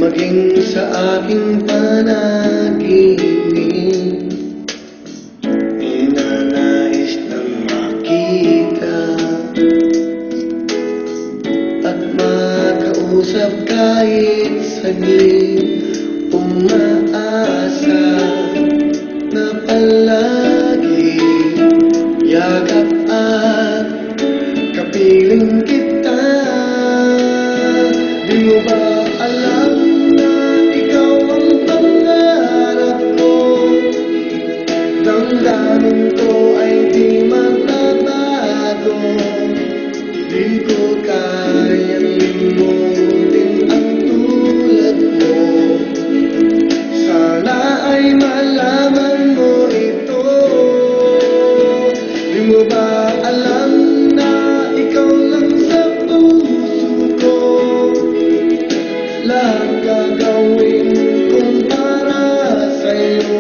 maging sa aking panaginip, ninanais nang makita at makausap kahit saglit. Umaasa na palagi yakap at kapiling kita. Di mo ba alam na ikaw ang pangarap ko? Damdamin ko ay di magbabago. Di ko kayang limutin ang tulad mo. Sana ay malaman mo ito. Di mo ba alam na ikaw lang sa puso ko? Lahat gagawin kong para sa'yo.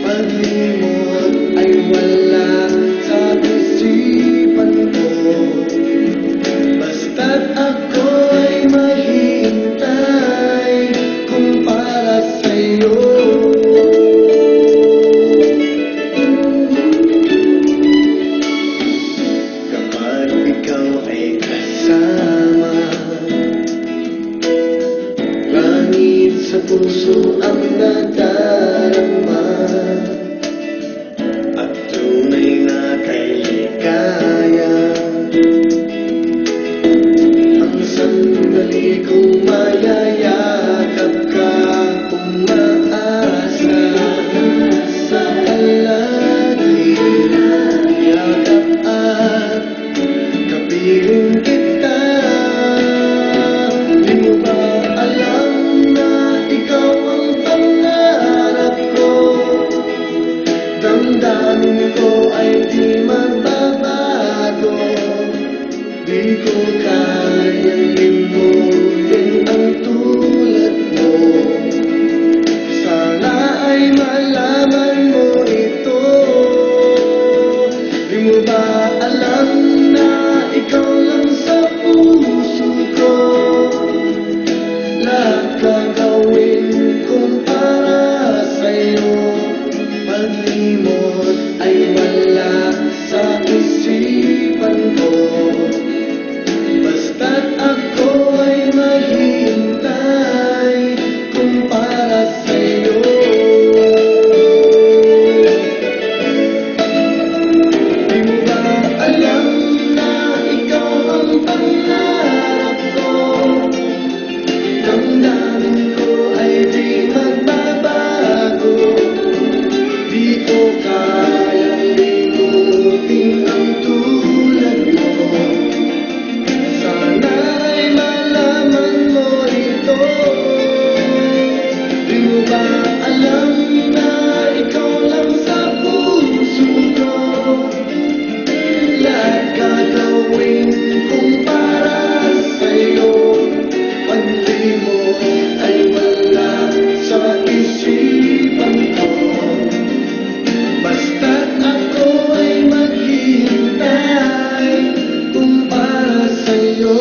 Paglimot ay wala sa isipan ko. Basta't ako ay maghihintay kung para sa'yo. Kapag ikaw ay kasama, langit sa puso ang nadarama at tunay na kailigaya. Ang sandali kong mayayakap ka, umaasa sa palagi yakap at kapiling kita. Di mo ba alam na ikaw ang pangarap ko? Damdamin ko ay di magbabago. Di ko kayang limutin ang tulad mo. Sana ay malaman mo ito. Di mo ba alam na ikaw lang sa puso ko? Lahat gagawin kong para sa'yo. Paglimot ay wala sa isipan ko. Basta't ako ay maghihintay kung para sa'yo. Di mo ba alam na ikaw ang pangarap ko? Damdamin ko ay di magbabago. Di ko kayang limutin ang tulad mo. Sana ay malaman mo ito. Di mo ba alam na ikaw lang sa puso ko? Lahat gagawin kong para sa'yo. Paglimot ay wala sa isipan ko. Basta't ako ay maghihintay kung para sa'yo.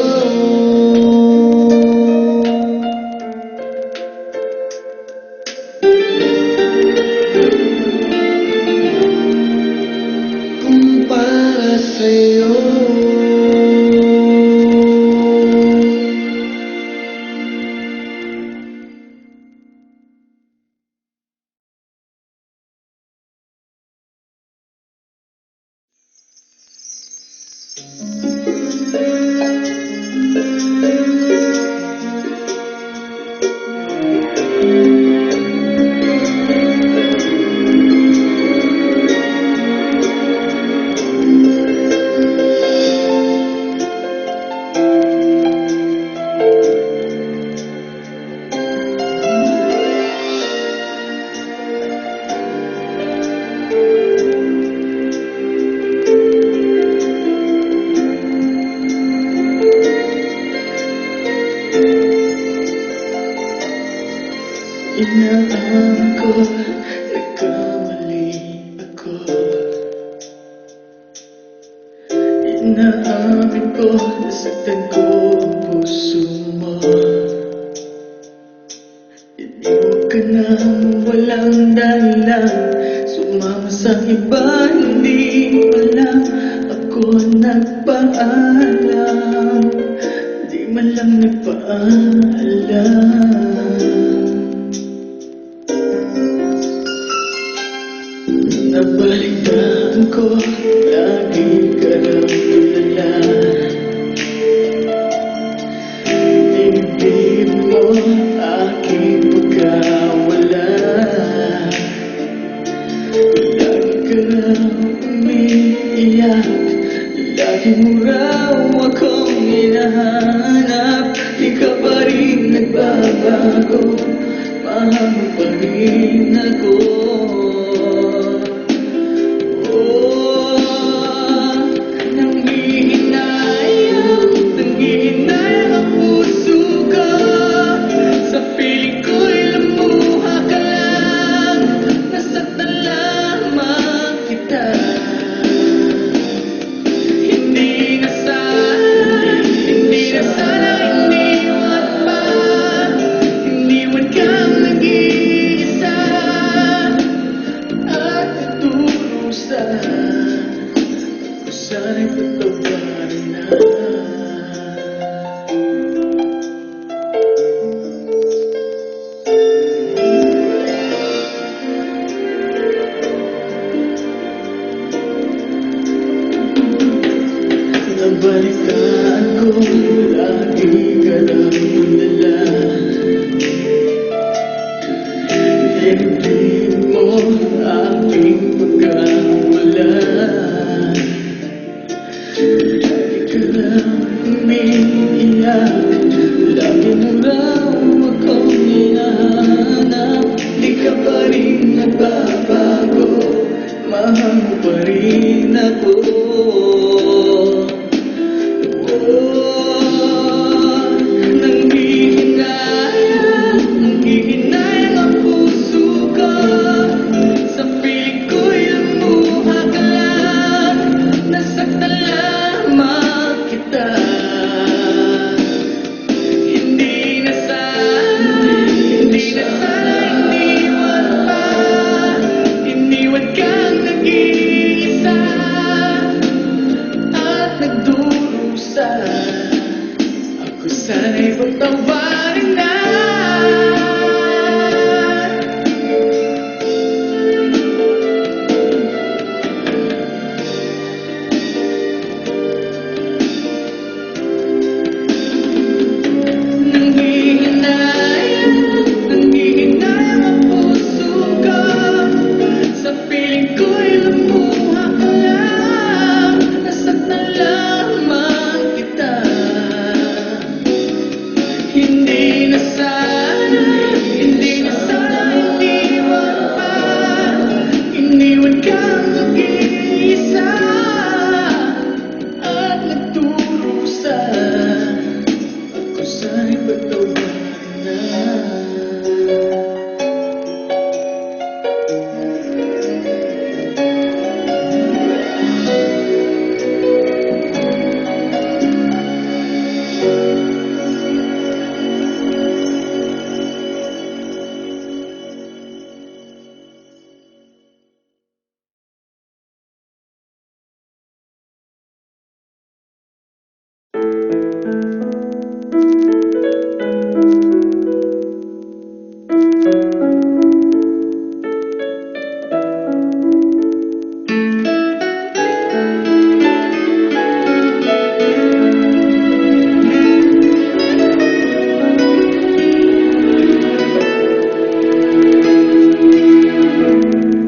Kung para sa'yo. Inaamin ko, nagkamali ako. Inaamin ko, nasaktan ko ang puso mo. iba hindi pala ako nagpaalam, di man lang nagpaalam. Nabalitaan ko, lagi ka lang tulala. Dibdib mo aking pagkawala. Lagi ka lang umiiyak, lagi mo raw akong hinahanap. Di ka pa rin nagbabago, mahal mo pa rin ako. Sana'y patawarin na. Nabalitaan ko, lagi ka lang tulala. Dibdib mo aking pagkawala. Lagi ka lang umiiyak, lagi mo raw akong hinahanap. Di ka pa rin nagbabago, mahal mo pa rin ako. Nanghihinayang ang puso ko, sa piling ko'y lumuha ka lang. Nasaktan lamang kita. Hindi na sana iniwan pa. Iniwan kang nag-iisa at nagdurusa. Ako sana'y pagtawarin na. Nanghihinayang ang puso ko, sa piling ko'y lumuha ka lang. Nasaktan lamang kita. Hindi na sana iniwan pa. Iniwan kang nag-iisa at nagdurusa. Ako sana'y patawarin na.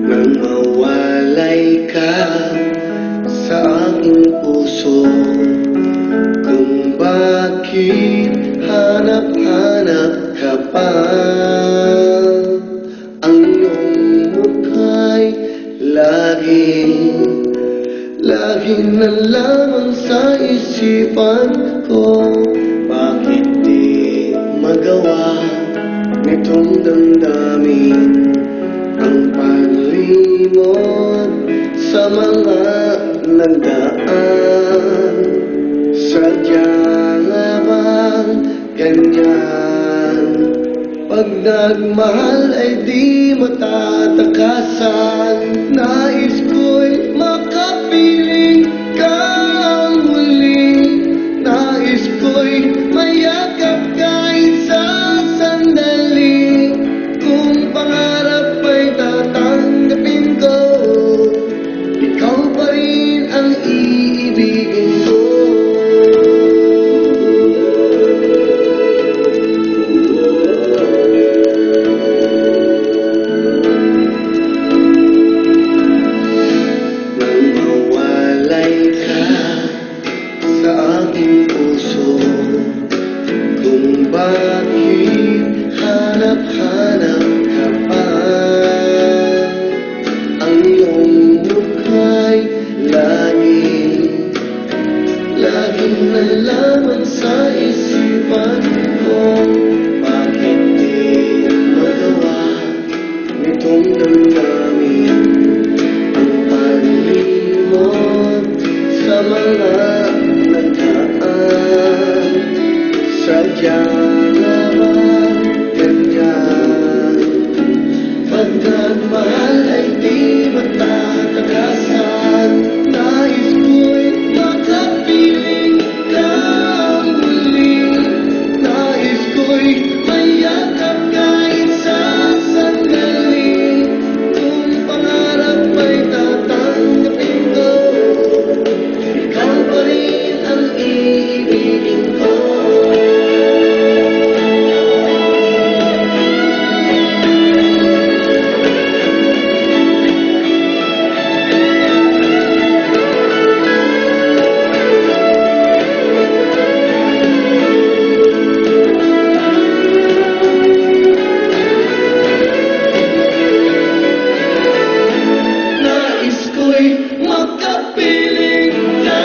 Nang mawalay ka sa aking puso, kung bakit hanap-hanap ka pa. Ang iyong mukha'y laging na lamang sa isipan ko. Bakit di magawa nitong damdamin ang paglimot sa mga nagdaan? Sadya nga bang ganyan Pag nagmahal ay di matatakasan. Nais ko'y makapiling ka ang muli. Nais ko'y mayakap kahit sa sandali. Kung pangarap ay tatanggapin ko, ikaw pa rin ang iibigin ko. Nang mawalay ka sa aking puso, kung bakit hanap-hanap ka pa, ang iyong mukha'y laging nalaman sa isipan ko. Bakit di magawa nitong damdamin ang paglimot sa mga nagdaan? Sadyang nga ba ganyan? Pag nagmahal ay di matatakasan. Nais ko'y makapiling ka ang muli. Nais ko'y mayakap kahit sa sandali. Kung pangarap ay tatanggapin ko, ikaw pa rin ang iibigin ko. Nais ko'y makapiling ka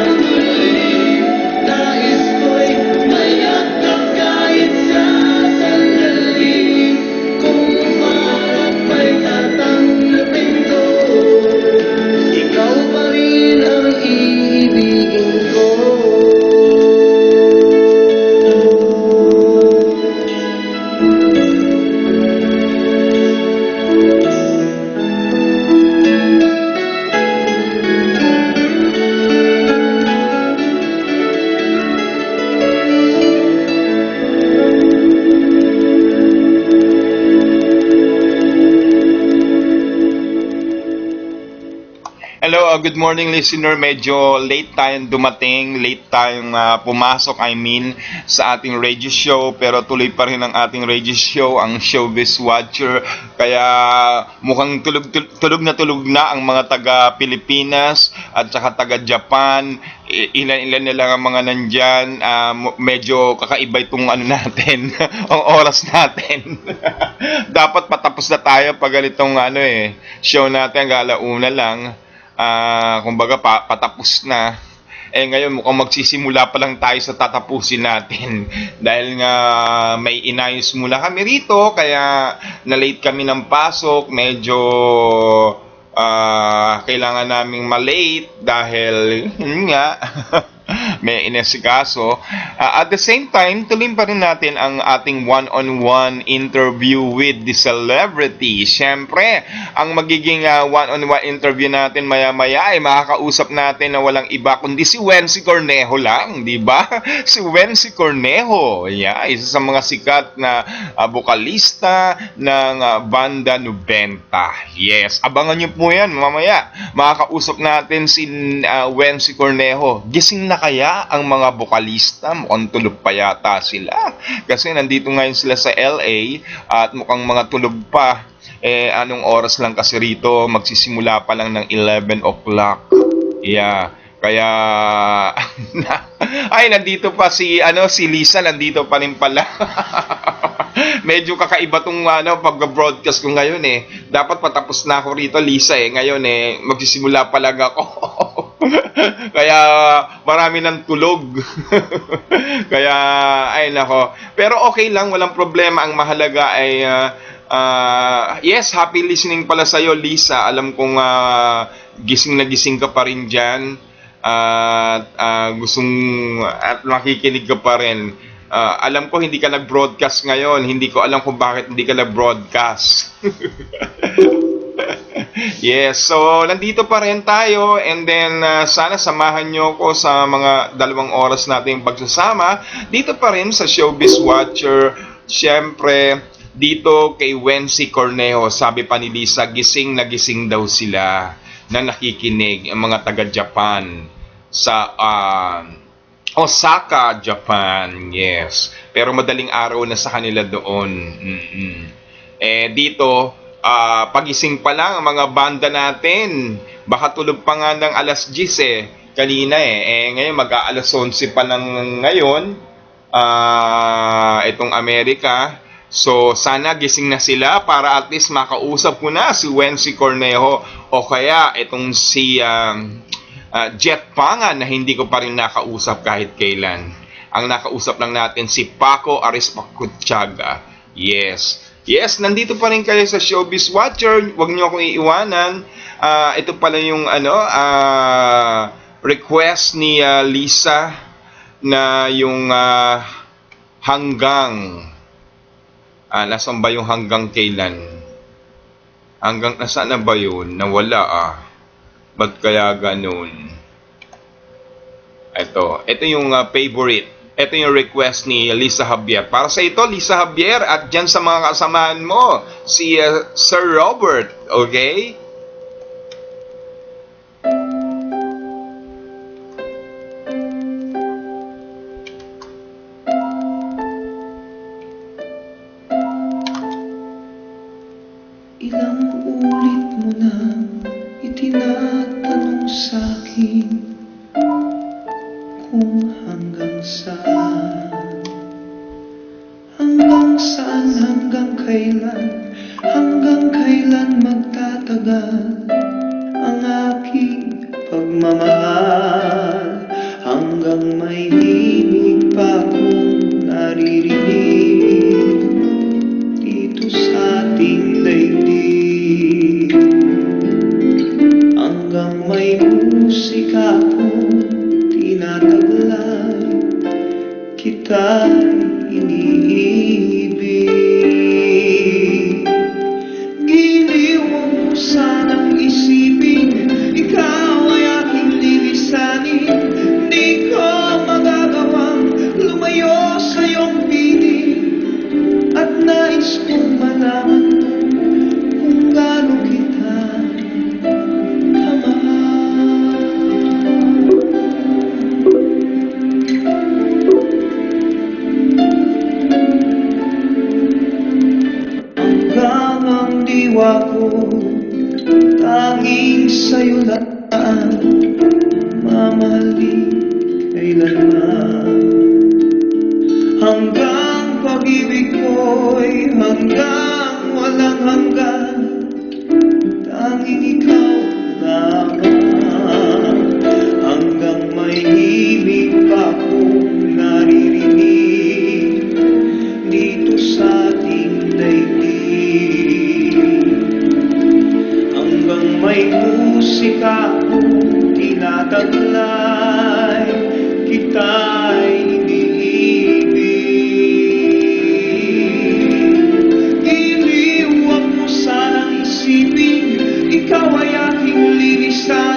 muli. Nais ko'y mayakap kahit sa sandali. Kung pangarap ay tatanggapin ko, ikaw pa rin ang iibigin ko. Hello, good morning listener. Medyo late tayong dumating, late tayong pumasok, sa ating radio show. Pero tuloy pa rin ang ating radio show, ang Showbiz Watcher. Kaya mukhang tulog na ang mga taga-Pilipinas at saka taga-Japan. Ilan na lang ang mga nandyan. Medyo kakaiba itong natin, ang oras natin. Dapat patapos na tayo pag ganitong show natin, galauna lang. Kumbaga patapos na. Ngayon mukhang magsisimula pa lang tayo sa tatapusin natin. Dahil nga may inayos mula kami rito, kaya na-late kami ng pasok. Medyo kailangan naming ma-late dahil yun nga may inesikaso. At the same time, tuloy pa rin natin ang ating one-on-one interview with the celebrity. Siyempre, ang magiging one-on-one interview natin maya-maya ay makakausap natin na walang iba kundi si Wency Cornejo lang, di ba? Si Wency Cornejo, isa sa mga sikat na bokalista ng Banda 90. Yes, abangan niyo po yan mamaya. Makakausap natin si Wency Cornejo. Gising na kaya ang mga bokalista? Mukhang tulog pa yata sila. Kasi nandito ngayon sila sa LA at mukhang mga tulog pa. Anong oras lang kasi rito? Magsisimula pa lang ng 11 o'clock. Yeah. Kaya ay nandito pa si Lisa, nandito pa rin pala. Medyo kakaiba tong pag-broadcast ko ngayon Dapat patapos na ako rito, Lisa Ngayon magsisimula pa lang ako. Kaya marami ng tulog. Kaya ay nako. Pero okay lang, walang problema. Ang mahalaga ay yes, happy listening pala sa'yo, Lisa. Alam kong gising na gising ka pa rin dyan. At makikinig ka pa rin. Alam ko hindi ka nag-broadcast ngayon. Hindi ko alam kung bakit hindi ka nag-broadcast. Yes, so nandito pa rin tayo, and then sana samahan nyo ko sa mga 2 oras nating pagsasama dito pa rin sa Showbiz Watcher. Siyempre, dito kay Wency Cornejo, sabi pa ni Lisa, gising na gising daw sila na nakikinig ang mga taga-Japan sa Osaka, Japan. Yes, pero madaling araw na sa kanila doon. Dito pagising pa lang ang mga banda natin. Baka tulog pa nga ng alas 10 kanina ngayon mag-aalas 11 pa lang ngayon. Itong Amerika. So sana gising na sila para at least makausap ko na si Wency Cornejo o kaya itong si Jet Pangan na hindi ko pa rin nakausap kahit kailan. Ang nakausap lang natin si Paco Arispacuchaga. Yes, nandito pa rin kayo sa Showbiz Watcher. Huwag niyo akong iiwanan. Ito pala yung request ni Lisa na yung hanggang nasaan ba yung hanggang kailan? Hanggang nasaan na ba yun? Nawala Ba't kaya ganun? Ito yung favorite. Ito yung request ni Lisa Javier. Para sa ito, Lisa Javier, at dyan sa mga kasamahan mo, si Sir Robert, okay? Ilang ulit mo na itinatanong sa'kin kung hanggang saan, hanggang kailan magtatagal ang aking pagmamahal, hanggang may himig pa akong naririnig dito sa ating daigdig, hanggang may musika akong tinataglay, kita'y iniibig. Giliw mo sanang isipin, ikaw ay aking lilisanin. Di ko magagawang lumayo sa iyong piling, at nais kong malaman mo kung gaano kita kamahal. Hanggang ang diwa ko tanging sa'yo lang mamahalin kailanman. Hanggang pag-ibig ko'y hanggang walang hanggan, tanging ikaw lamang. Hanggang may himig pa akong naririnig dito sa ating daigdig, hanggang may musika akong tinataglay, kita'y iniibig. Iliwag mo sanang isipin, ikaw ay aking lilisan.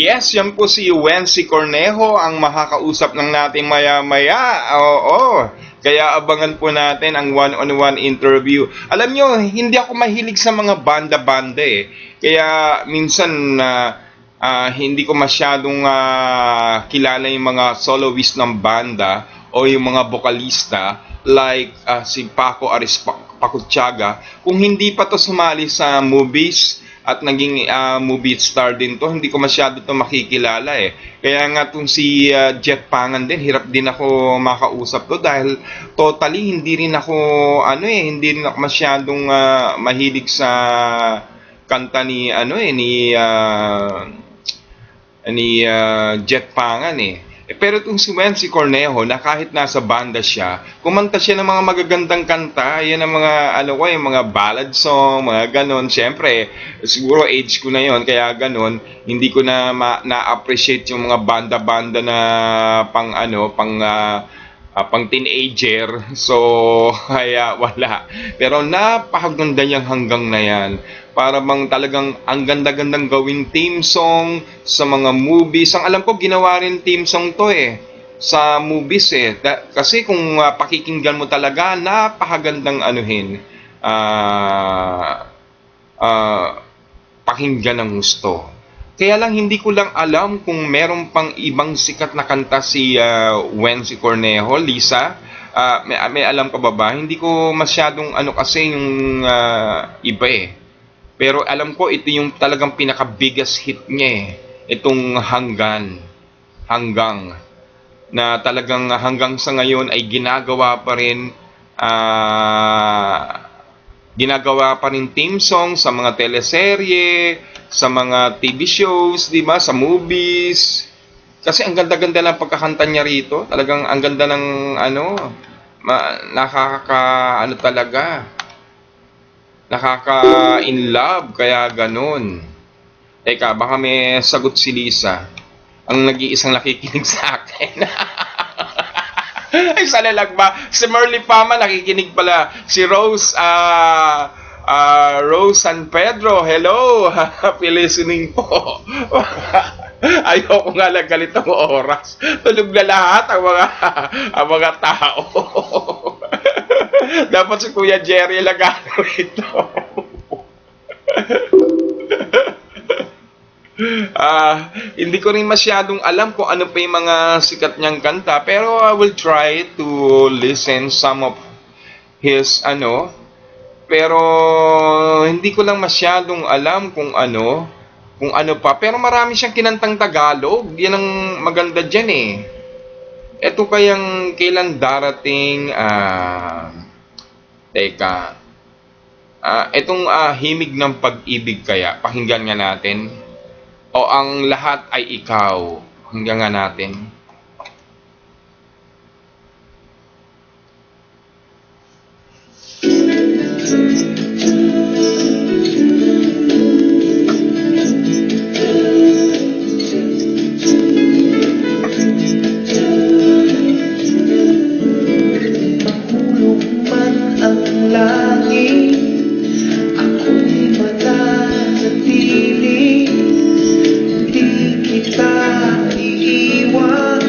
Yes, yan po si Wency Cornejo ang makakausap ng natin maya-maya. Oo. Kaya abangan po natin ang one-on-one interview. Alam nyo, hindi ako mahilig sa mga banda-banda eh. Kaya minsan hindi ko masyadong kilala yung mga soloist ng banda o yung mga vokalista like si Paco Aris Pacuchaga. Kung hindi pa to sumali sa movies at naging movie star din to, hindi ko masyado to makikilala eh. Kaya nga itong si Jet Pangan din, hirap din ako makausap to dahil totally hindi rin ako hindi rin ako masyadong mahilig sa kanta ni Jet Pangan eh. Pero itong si Wency Cornejo, na kahit nasa banda siya, kumanta siya ng mga magagandang kanta. Yan ang mga, yung mga ballad song, mga ganon. Siyempre, siguro age ko na yon, kaya ganon. Hindi ko na-appreciate yung mga banda-banda na pang teenager. So, kaya wala. Pero napakaganda niyang hanggang na yan. Para bang talagang ang ganda-gandang gawing theme song sa mga movies. Ang alam ko, ginawa rin theme song to eh. Sa movies eh. Kasi kung pakikinggan mo talaga, napakagandang pakinggan ng gusto. Kaya lang hindi ko lang alam kung meron pang ibang sikat na kanta si Wency Cornejo, Lisa. May alam ka ba? Hindi ko masyadong kasi yung iba eh. Pero alam ko ito yung talagang pinaka-biggest hit niya eh. Itong hanggang. Na talagang hanggang sa ngayon ay ginagawa pa rin theme song sa mga teleserye, sa mga TV shows, di ba? Sa movies. Kasi ang ganda-ganda ng pagkakanta niya rito. Talagang ang ganda ng nakaka-in love, kaya ganun. Teka, baka may sagot si Lisa. Ang nag-iisang nakikinig sa akin. Ay, sana lang ba? Si Merly Fama nakikinig pala. Si Rose, Rose San Pedro, hello. Happy listening po. Ayoko nga lang ganitong oras. Tulog na lahat ang mga tao. Dapat si Kuya Jerry Lagano ito. Hindi ko rin masyadong alam kung ano pa yung mga sikat niyang kanta, pero I will try to listen some of his pero hindi ko lang masyadong alam kung ano pa, pero marami siyang kinantang Tagalog. Yan ang maganda diyan eh. Ito kayang kailan darating teka. Itong himig ng pag-ibig kaya, pakinggan nga natin. O ang lahat ay ikaw. Pakinggan nga natin. Mahulog man ang langit, ako'y mananatili. Di kita iiwan.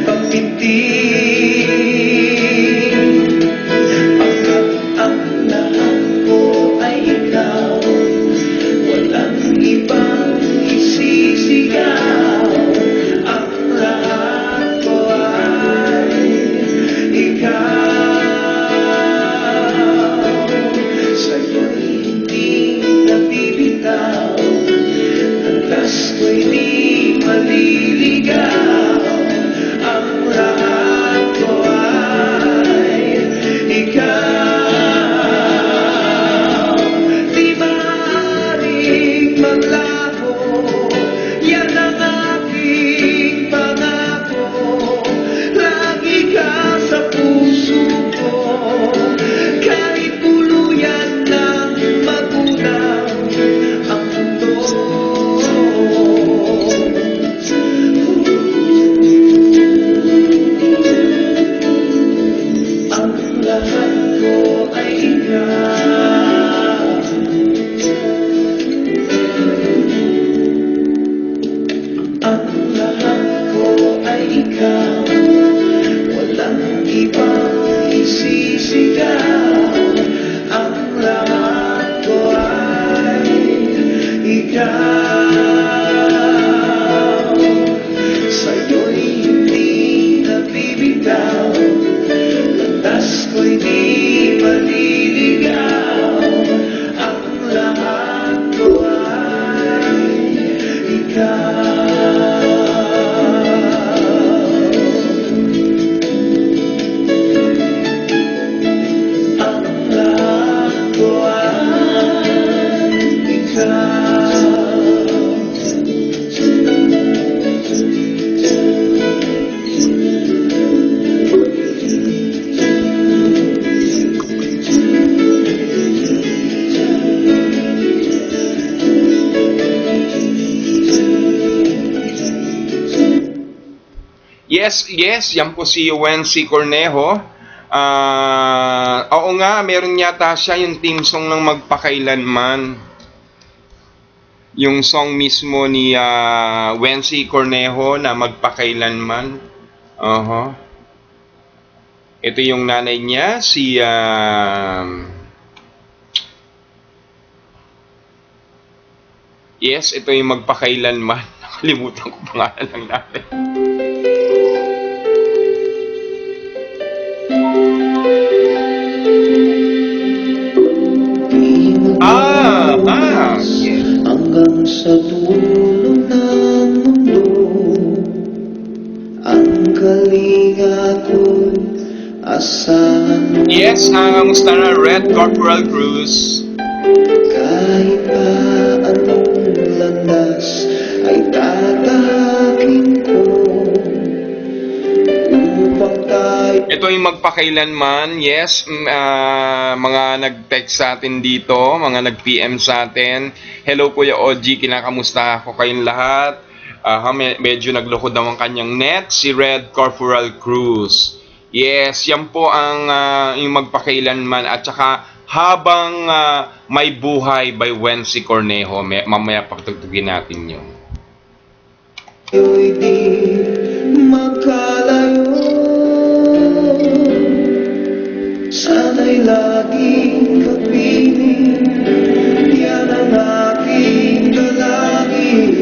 papitig. Pagkat ang lahat ko ay ikaw, walang ibang isisigaw. Ang lahat ko ay ikaw. Sa'yo'y hindi nabibitaw, landas ko'y di maliligaw. Ang lahat ko ay ikaw. Di maaaring maglabo, yan ang aking pangako. Lagi ka sa puso ko, kahit tuluyan ng magulang ang mundo. Ang lahat ko ay ikaw. Ang lahat ko ay ikaw, walang ibang isisigaw. Ang lahat ko ay ikaw. Sa'yo'y hindi nabibitaw, landas ko'y di maliligaw. Ang lahat ko ay ikaw. Ang lahat ko ay ikaw. Yes, yan po si Wency Cornejo. Oo nga, meron yata siya yung theme song ng Magpakailanman. Yung song mismo ni Wency Cornejo na Magpakailanman. Ito yung nanay niya, si yes, ito yung Magpakailanman. Nakalimutan ko pangalan ng nanay. Hanggang sa dulo ng mundo, ang kalinga ko'y asahan mo. Yes, kamusta na Red Corporal Cruz? Kahit pa anong landas ay tatahakin ko, upang tayo. Ito yung Magpakailanman. Yes, mga nag-text sa atin dito, mga nag-PM sa atin. Hello Kuya OG, kinakamusta ko kayong lahat. Medyo naglukod daw ang kanyang net, si Red Corporal Cruz. Yes, yan po ang yung Magpakailanman. At saka Habang May Buhay by Wency Cornejo. Mamaya pagtugtugin natin yun. Ako'y di magkalayo, sana'y laging kapiling, yan ang aking dalangin.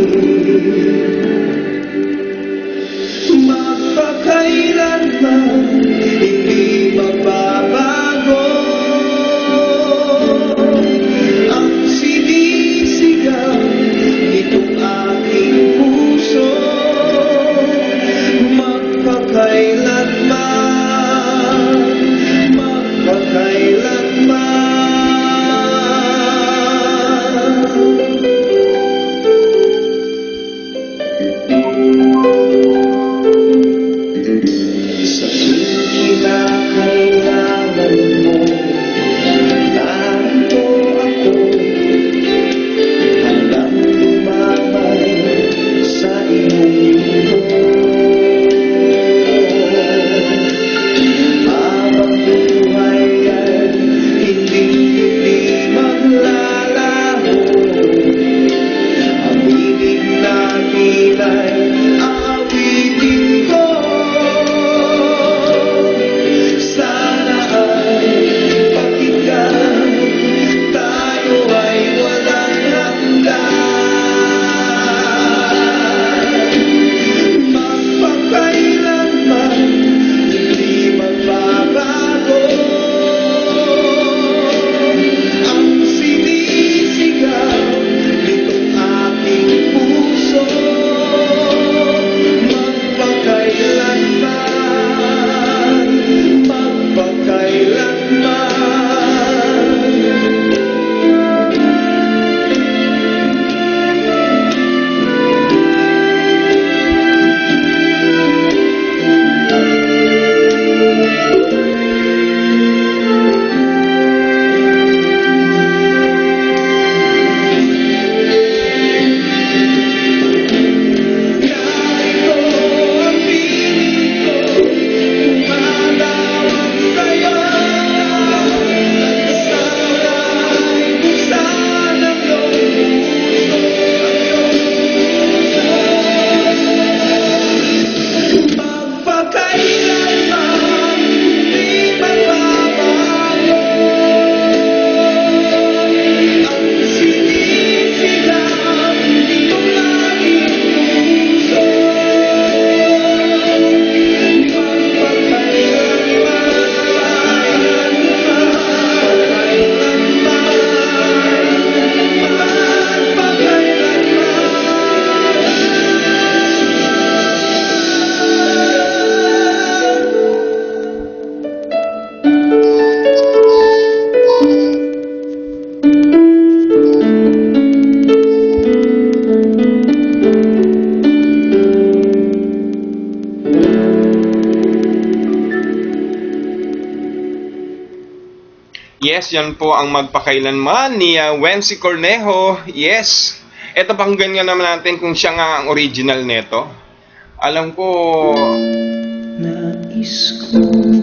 Magpakailanman hindi magbabago ang sinisigaw nitong aking puso. Yes, yan po ang magpakailanman ni Wency Cornejo. Yes. Ito pakinggan nga naman natin kung siya nga ang original neto. Alam ko, Nais kong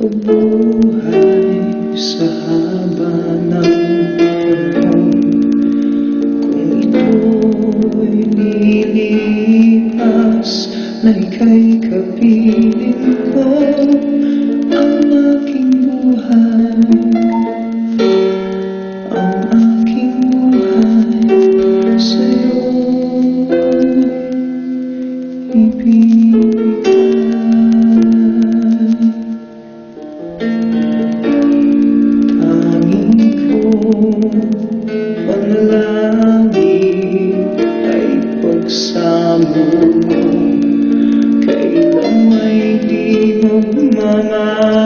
mabuhay sa haba ng panahon. Kung ito'y lilipas na ika'y kapiling ko, ang aking buhay, ang aking buhay sa'yo ibibigay. Tanging kong panalangin ay pagsamo mo, kailan may di magmamahalin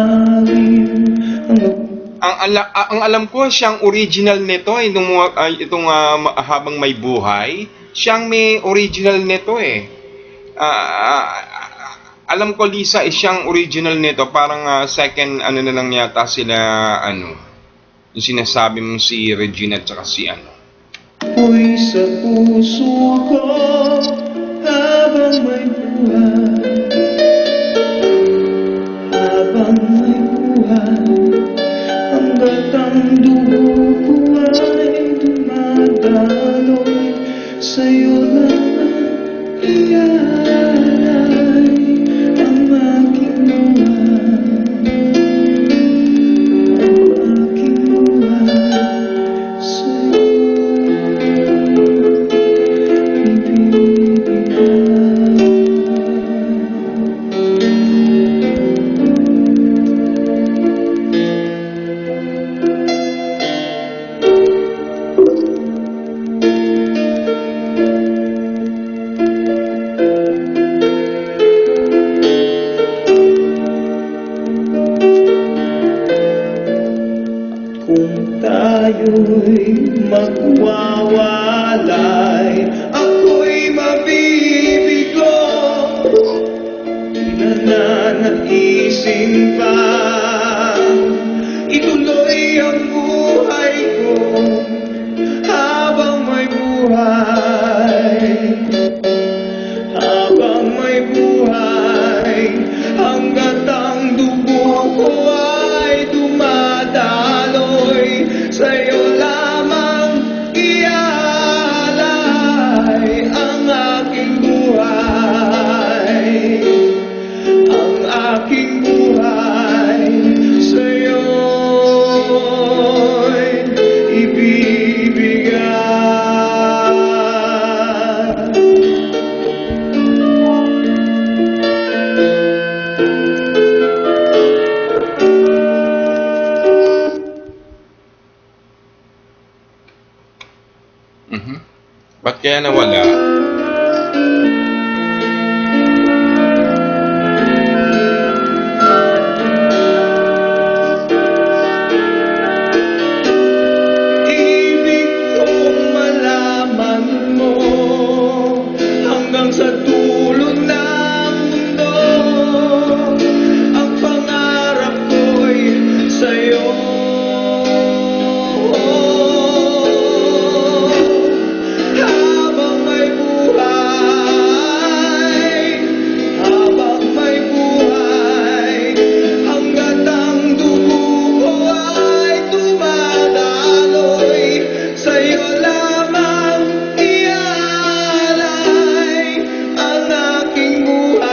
ang alam ko, siyang original nito, itong habang may buhay, siyang may original nito eh. Alam ko, Lisa, siyang original nito. Parang second, ano na lang yata sila, yung sinasabi mo si Regina at saka si ako'y sa puso ko habang may buhay, habang may buhay, hanggat ang dugo ko ay dumadaloy, sa'yo lang ialay ang aking buhay sa'yo kung tayo'y magwawalay, ako'y mabibigo. Di na nanaisin pa ituloy ang buhay ko habang may buhay, habang may buhay, hanggat ang dugo ko ay dumadaloy, sa'yo lamang ialay ang aking buhay, ang aking buhay sa'yo'y ibibigay. Ba't kaya nawala? Ibig kong malaman mo hanggang sa dulo ng mundo, ang pangarap ko'y sa'yo. Habang may buhay, habang may buhay, hanggat ang dugo ko ay dumadaloy, sa'yo lamang ialay ang aking buhay,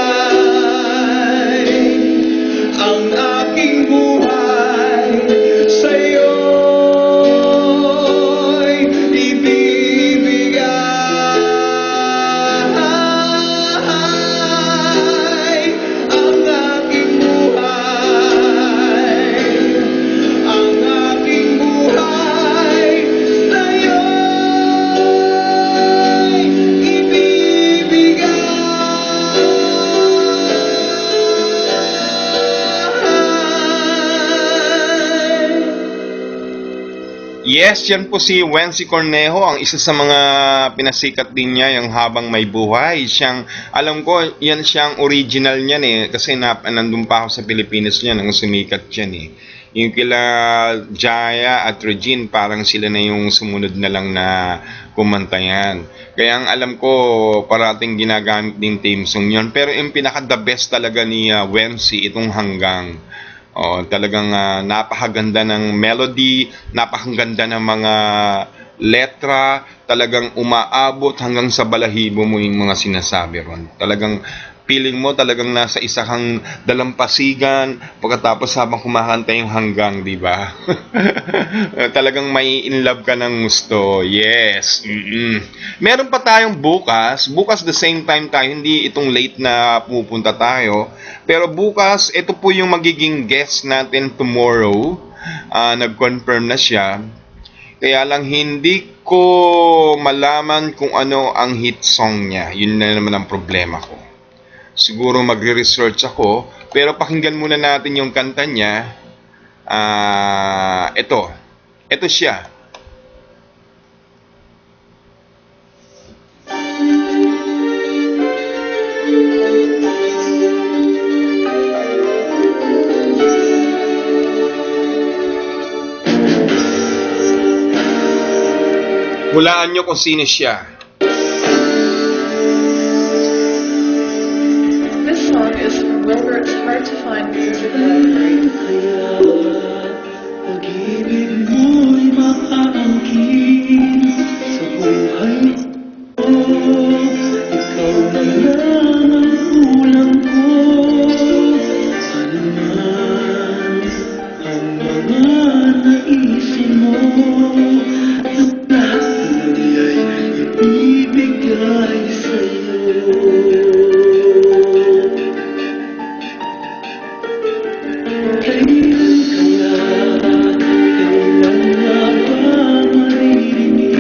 ang aking buhay sa'yo'y ibibigay, ang aking buhay, ang aking buhay sa'yo'y ibibigay. Yes, yan po si Wency Cornejo, ang isa sa mga pinasikat din niya, yung habang may buhay. Siyang, alam ko, yan siyang original niyan eh, kasi nandun pa ako sa Pilipinas niya nang sumikat yan eh. Yung kila Jaya at Regine, parang sila na yung sumunod na lang na kumanta yan. Kaya ang alam ko, parating ginagamit din theme song yun. Pero yung pinaka-the best talaga ni Wency, itong Hanggang. Oh, talagang napakaganda ng melody, napakaganda ng mga letra, talagang umaabot hanggang sa balahibo mo yung mga sinasabi ron. Talagang feeling mo talagang nasa isa kang dalampasigan pagkatapos habang kumakanta yung Hanggang, di ba? Talagang may in love ka ng gusto. Yes. Meron pa tayong bukas. Bukas the same time tayo, hindi itong late na pupunta tayo. Pero bukas, ito po yung magiging guest natin tomorrow. Nag-confirm na siya. Kaya lang hindi ko malaman kung ano ang hit song niya. Yun na naman ang problema ko. Siguro magre-research ako. Pero pakinggan muna natin yung kanta niya. Ito. Ito siya. Hulaan nyo kung sino siya. This song is from Wilbert's Hard to Find Music Library. Kaya pag-ibig mo'y makaangkin sa buhay ko. Ikaw na lang ang kulang ko. Ano man ang mga naisin mo, lahat ay ibibigay sa'yo. Kailan nga ba maririnig?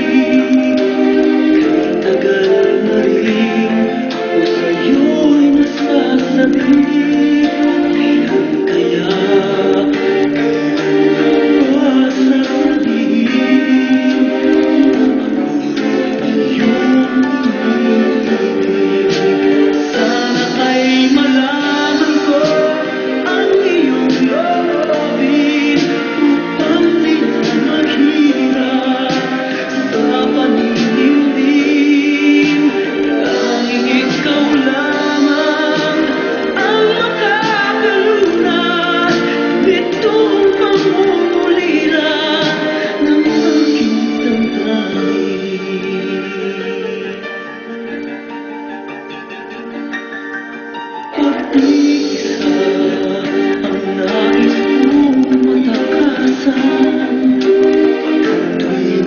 Kahit tagal na rin ako sa'yo'y nasasabi. Kailan kaya, kailan nga ba sasabihin iyong ibig? Sana ay malaman ko ang iyong loobin upang di na maghirap sa paninindig. Tanging ikaw lamang ang makakalunas nitong pangungulira ng aking damdamin. Pag-isa ang nais kong matakasan. Ito'y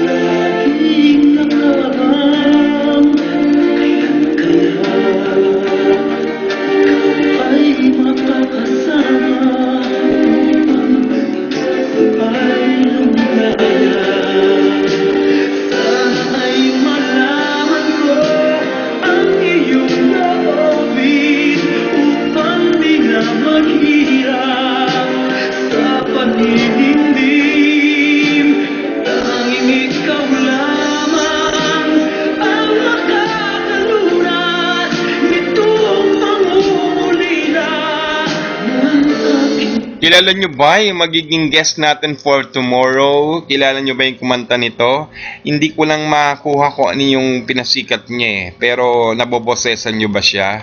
laging nakaabang. Kailan kaya ikaw ay makakasama upang ay lumaya. Sana ay malaman ko ang iyong loobin upang di na maghirap sa paninindig. Tanging ikaw lamang ang makakalunas nitong pangungulira ng aking. Kilala nyo ba yung magiging guest natin for tomorrow? Kilala nyo ba yung kumanta nito? Hindi ko lang makuha kung ano yung pinasikat niya eh. Pero nabobosesan nyo ba siya?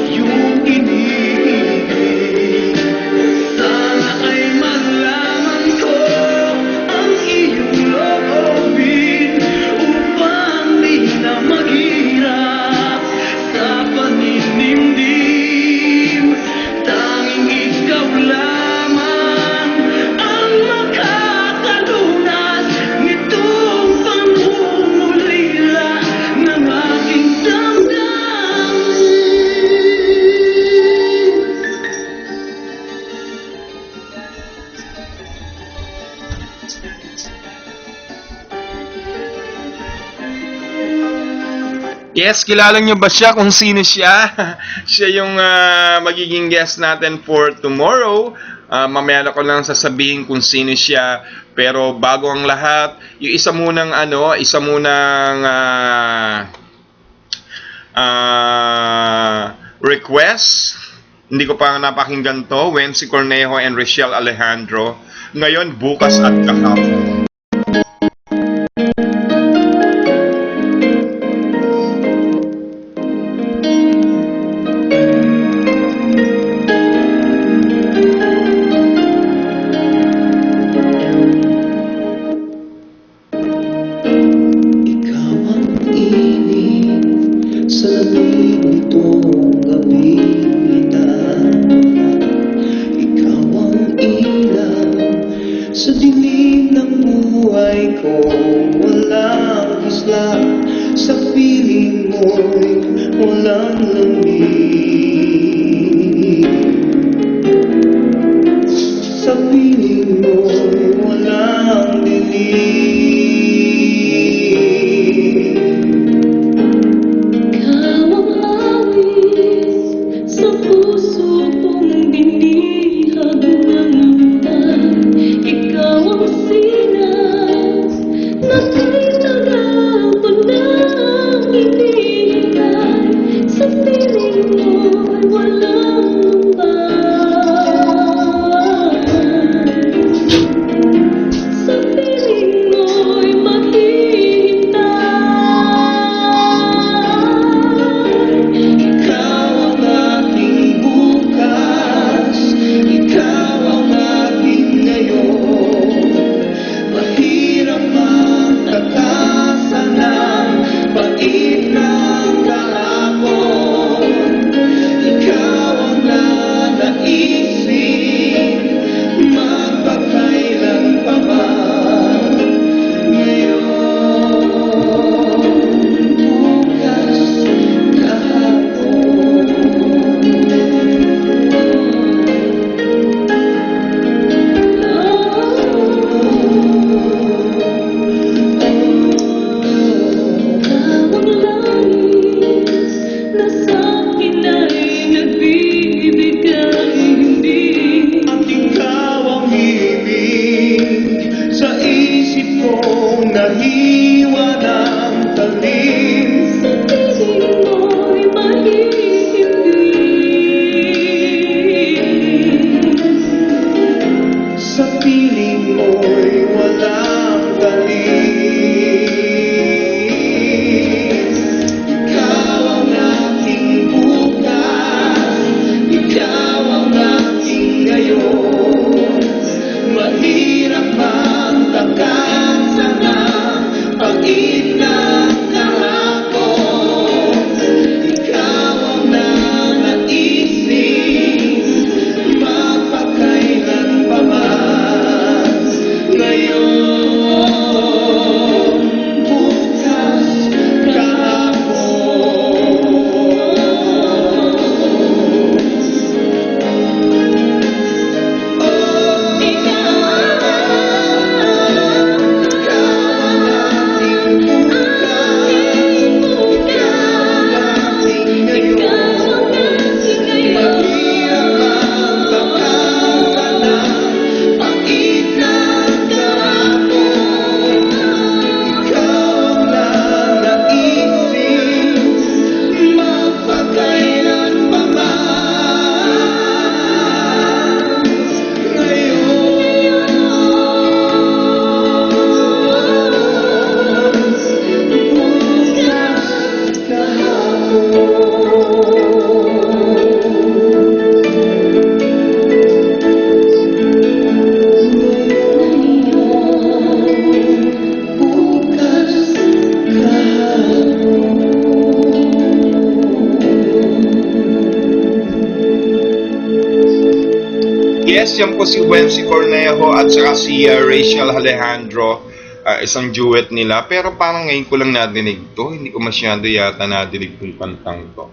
You Yes, kilala nyo ba siya kung sino siya? Siya yung magiging guest natin for tomorrow. Mamaya na ko lang sasabihin kung sino siya. Pero bago ang lahat, yung isa munang request. Hindi ko pa napakinggan to. Wency Cornejo and Richelle Alejandro. Ngayon, bukas at kahapon. Ikaw ang init sa lamig nitong gabi-itan. Ikaw ang ilaw sa dilim ng buhay ko. Walang isla sa piling mo'y walang lamig. Sa piling mo'y walang dilim. Ikaw ang awit sa puso kong binihag ng mulan. Ikaw ang sinas na tinagal ko nang hinihintay. Sa piling mo'y walang lumbay. Sa piling mo'y maghihintay. Ikaw ang aking bukas, ikaw ang aking ngayon. Mahirap magtakasan ng pait ng kahapon. Ikaw ang nanaisip, magpakailan pa man. Ngayon, bukas, Ikaw ang langis na sa'kin ay nagbibigay himbing. at ikaw ang ibig sa isip kong nahiwa ng talim. Sa piling mo'y mahihimbing. Sa piling mo'y walang talim. Ikaw ang aking bukas, ikaw ang aking ngayon. Mahirap magtakasan ng pag-ibig ng kahapon. Ikaw ang nanaisip, magpakailan pa man. Ngayon, bukas, Yes, yan po si Wency Cornejo at saka si Richelle Alejandro. Isang duet nila. Pero parang ngayon ko lang nadinig to. Hindi ko masyado yata nadinig yung kantang to.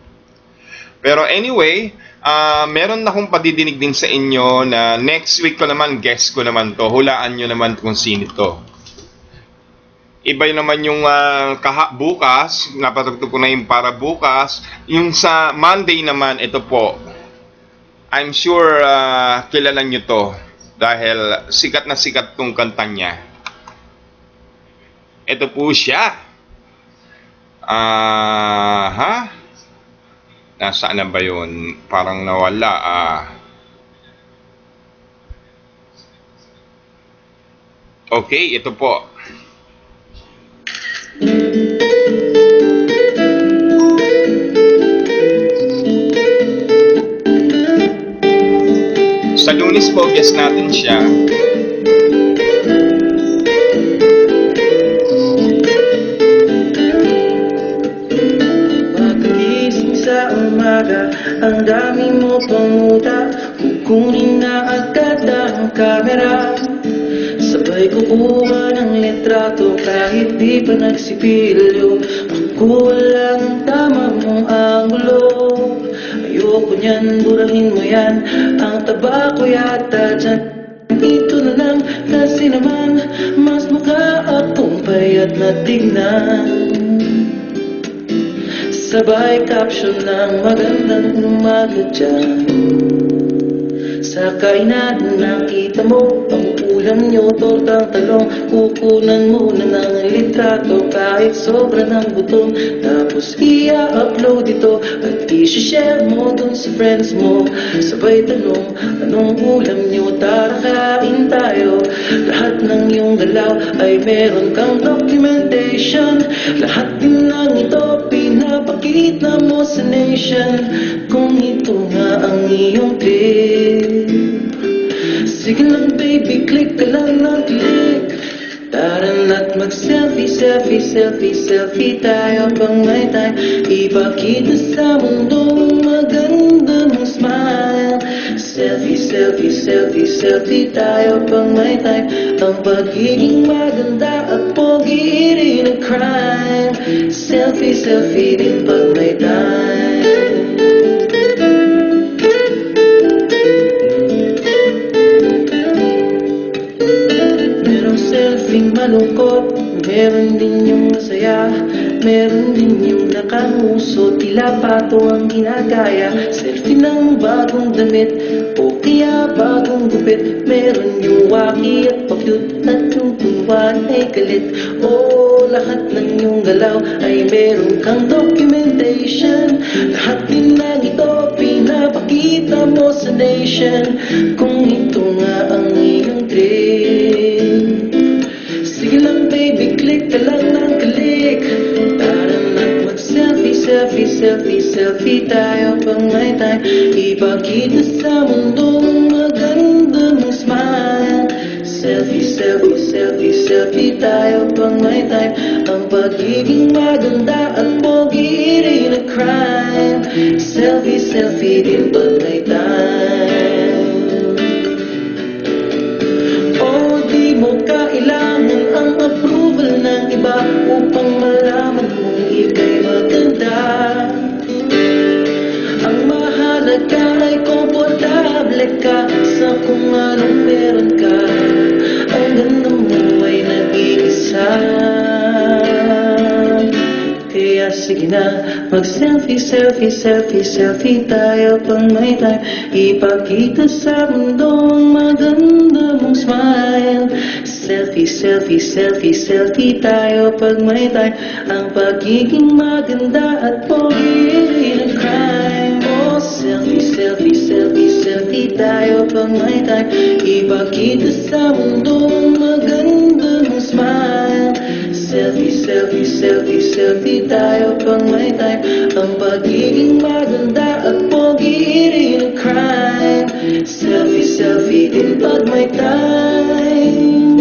Pero anyway, meron na akong padidinig din sa inyo na next week ko naman, guest ko naman to. Hulaan nyo naman kung sino to. Iba naman yung bukas, napatugtog ko na yung para bukas. Yung sa Monday naman, ito po. I'm sure kilala nyo to dahil sikat na sikat tong kanta niya. Ito po siya. Nasaan na ba yun? Parang nawala. Okay, ito po. Sa Lunes po, guess natin siya. Pagkagising sa umaga, ang dami mo pamuta. Kukunin na agad ang kamera. Sabay kukuha ng litrato kahit di pa nagsipilyo. Makuha lang ang tama mong anggulo. Ayoko niyan, burahin mo yan. Ang taba ko yata dyan. Ito na lang kasi naman mas mukha akong payat na tignan. Sabay caption ng magandang umaga dyan. Sa kainan nakita mo ang ulam nyo, tortang talong. Kukunan muna ng litrato kahit sobra ng gutom. Tapos i-upload ito at i-share mo dun sa friends mo. Sabay tanong, anong ulam nyo? Tara kain tayo. Lahat ng iyong galaw ay meron kang documentation. Lahat din ng ito pinapakita mo sa nation. Kung ito nga ang iyong clip, sige lang baby, click ka lang ng click. Tara na't mag-selfie, selfie, selfie, selfie tayo pang may time. Ipakita sa mundo maganda mong smile. Selfie, selfie, selfie, selfie tayo pang may time. Ang pagiging maganda at pogi rin ang crime. Selfie, selfie din pag may time. Selfie malungkot, meron din yung masaya. Meron din yung nakamuso, tila pato ang ginagaya. Selfie ng bagong damit, o kaya bagong gupit. Meron yung waki at pa-cute, at yung tunwan ay galit. Oh, lahat ng yung galaw ay meron kang documentation. Lahat din ng ito pinapakita mo sa nation. Kung ito nga ang iyong trip, sige lang baby, click ka lang ng click. Tara na't mag-selfie, selfie, selfie, selfie tayo pang may time. Ipakita sa mundo maganda mong smile. Selfie, selfie, selfie, selfie tayo pang may time. Ang pagiging maganda at pogi rin ang crime. Selfie, selfie din pag may time. Oh, di mo kailangan ang approval ng iba upang malaman mong ika'y maganda. Ang mahalaga ay komportable ka sa kung anong meron ka. Ang ganda mo ay nag-iisa. Kaya sige na, mag-selfie, selfie, selfie, selfie tayo pang may time. Ipakita sa mundo ang maganda mong smile. Selfie, selfie, selfie, selfie tayo pag may time. Ang pagiging maganda at pogi rin ang crime. Oh, selfie, selfie, selfie, selfie tayo pag may time. Ipakita sa mundo ang maganda mong smile. Selfie, selfie, selfie, selfie tayo pang may time. Ang pagiging maganda at pogi rin ang crime. Selfie, selfie din pag may time.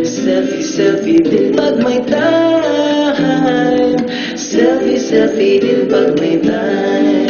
Selfie, selfie din pag may time. Selfie, selfie din pag may time.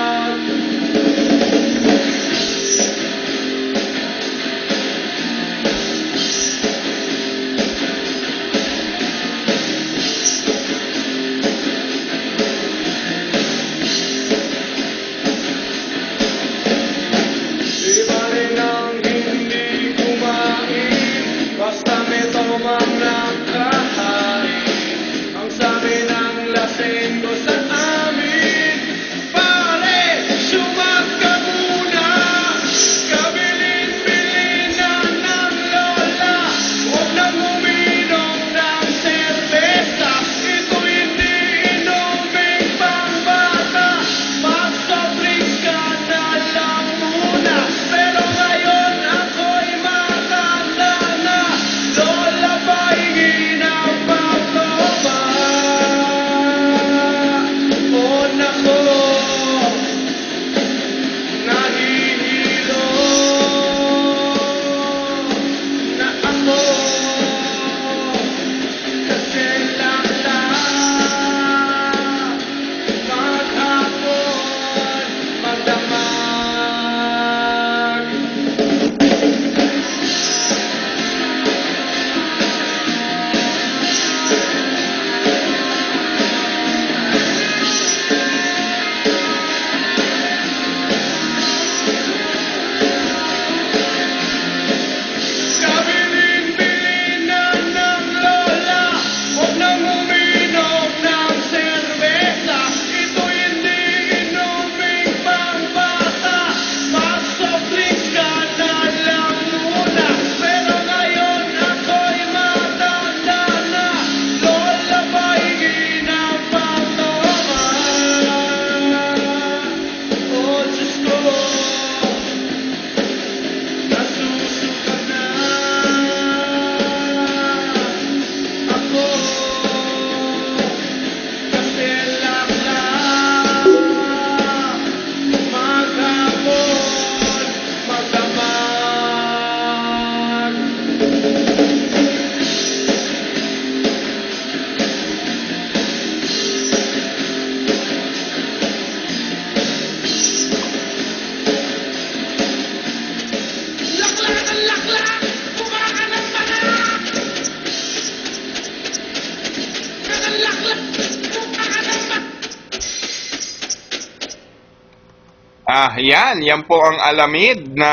Yan po ang Alamid na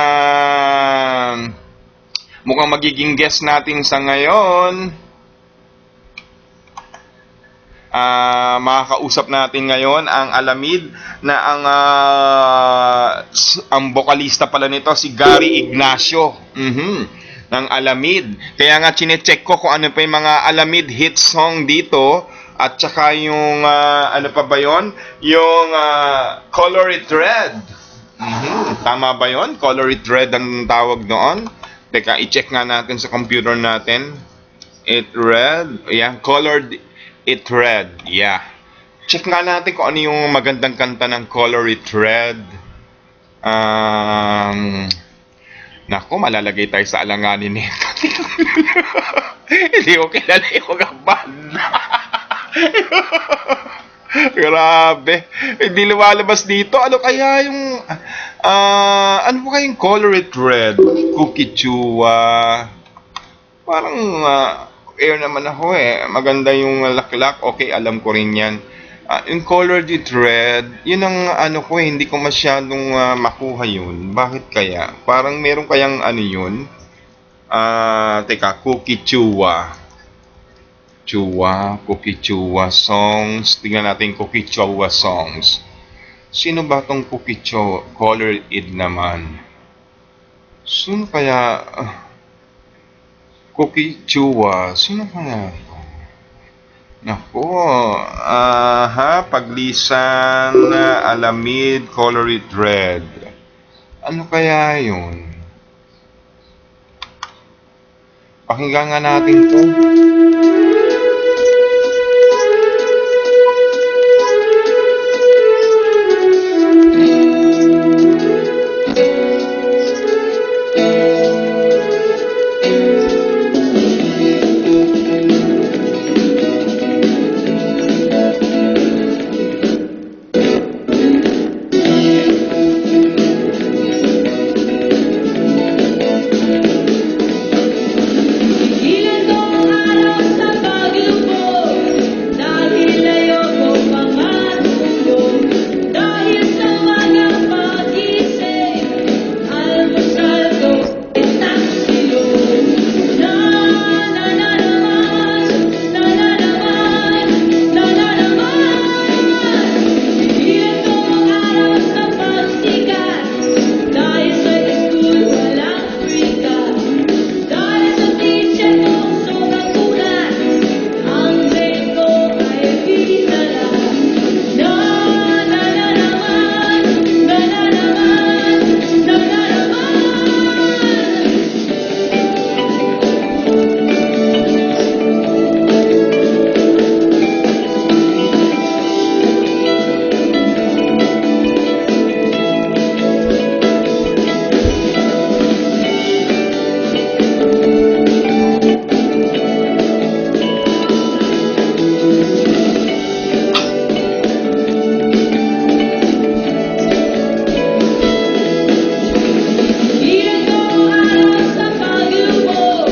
mukhang magiging guest natin sa ngayon. Makakausap natin ngayon ang Alamid na ang vocalista pala nito si Gary Ignacio ng Alamid. Kaya nga chinecheck ko kung ano pa yung mga Alamid hit song dito at saka yung ano pa ba yon? Yung Color It Red. Tama ba yon? Color It Red ang tawag doon. Teka, i-check nga natin sa computer natin. It Red. Yeah, Colored It Red. Yeah. Check nga natin kung ano yung magandang kanta ng Color It Red. Nako, malalagay tayo sa alanganin nito. Hindi ko kilala yung banda. Grabe. Hindi lumalabas dito. Ano kaya yung ano ba kayong Color It Red? Cookie Chua. Parang air naman ako maganda yung laklak. Okay, alam ko rin yan. Yung Colored It Red, yun ang ano ko hindi ko masyadong makuha yun. Bakit kaya? Parang meron kayang ano yun? Teka, Cookie Chua. Cookie Chua songs. Tingnan natin Cookie Chua songs. Sino ba tong Cookie Chua? Color It naman. Sino kaya? Cookie Chua. Sino kaya? Nako. Paglisan, Alamid, Color It Red. Ano kaya yun? Pakinggan nga natin to. Ilan ko ang araw sa paglubog, dahil ayoko pang matulog, dahil sa wagang pag-isip, almusal ko ay taksilog. Na na na naman, na na naman, na na naman. Ilan ko ang araw sa pagsikat, dahil sa school walang wika. Dahil sa teacher ko sobrang kulat, ang grade ko ay pinala. Na na na naman, na na naman, na na naman. Ilan ko ang araw sa paglubog,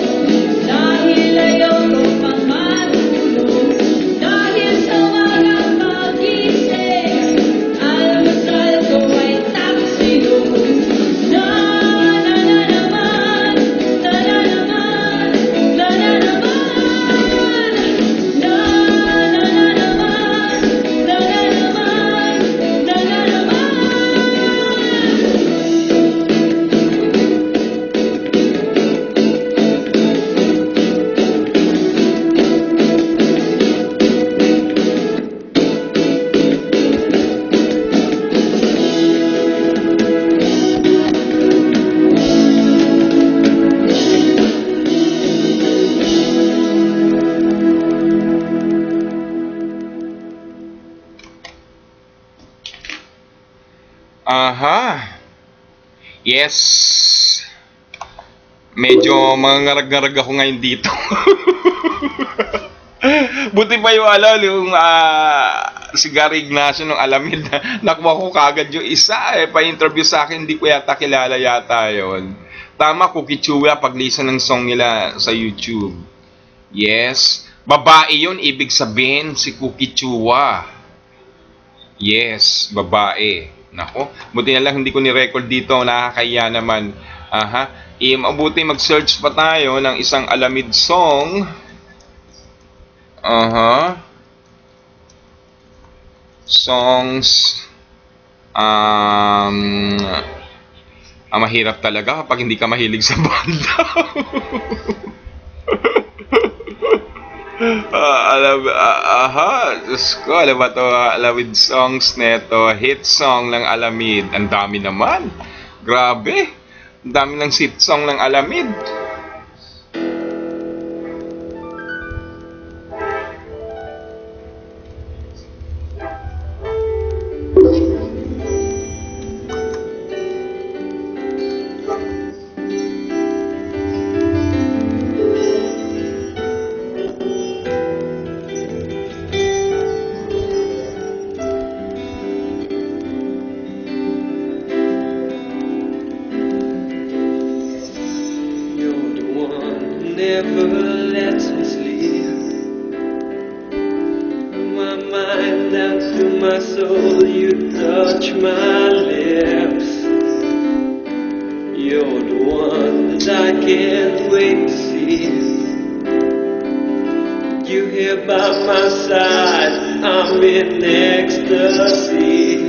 dahil ayoko pang matulog, dahil sa wagang pag-isip, almusal ko ay taksilog. Na na na naman, na na naman, na na naman. Na na na naman, na na naman, na na naman. Yes. Medyo mangarag-ngarag ako ngayon dito. Buti pa yung yung si Gary Ignacio ng Alamid. Nakuha ko kagad yung isa pa-interview sa akin, hindi ko yata kilala yata yon. Tama, Cookie Chua, paglisan ng song nila sa YouTube. Yes. Babae yun, ibig sabihin si Cookie Chua. Yes, babae. Nako, buti na lang hindi ko ni-record dito, nakakaya naman. Aha, mabuti mag-search pa tayo ng isang Alamid song. Aha. Songs. Mahirap talaga kapag hindi ka mahilig sa banda. Diyos ko, alam ba ito, Alamid songs neto, hit song ng Alamid. Ang dami naman. Grabe. Ang dami ng hit song ng Alamid. You're the one who never lets me sleep. From my mind down to my soul, you touch my lips. You're the one that I can't wait to see. You here by my side, I'm in ecstasy.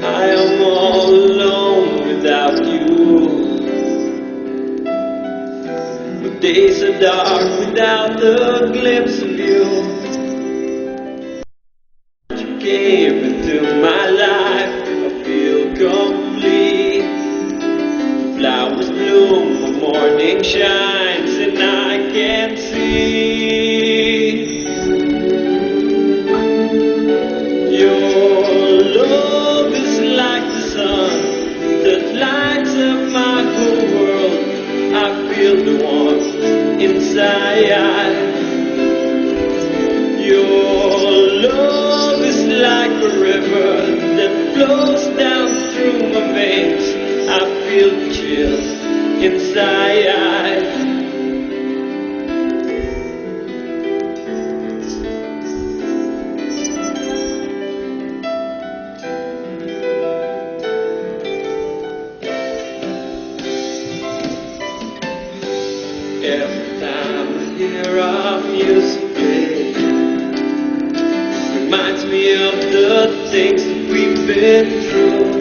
I am all alone without you. The days are dark without the glimpse of you. You came into my life, I feel complete. Flowers bloom, the morning shines, and I can see. Your love is like the sun that lights up my whole world. I feel the warmth inside. Your love is like a river that flows down through my veins. I feel the chill inside. Every time I hear our music play, reminds me of the things that we've been through.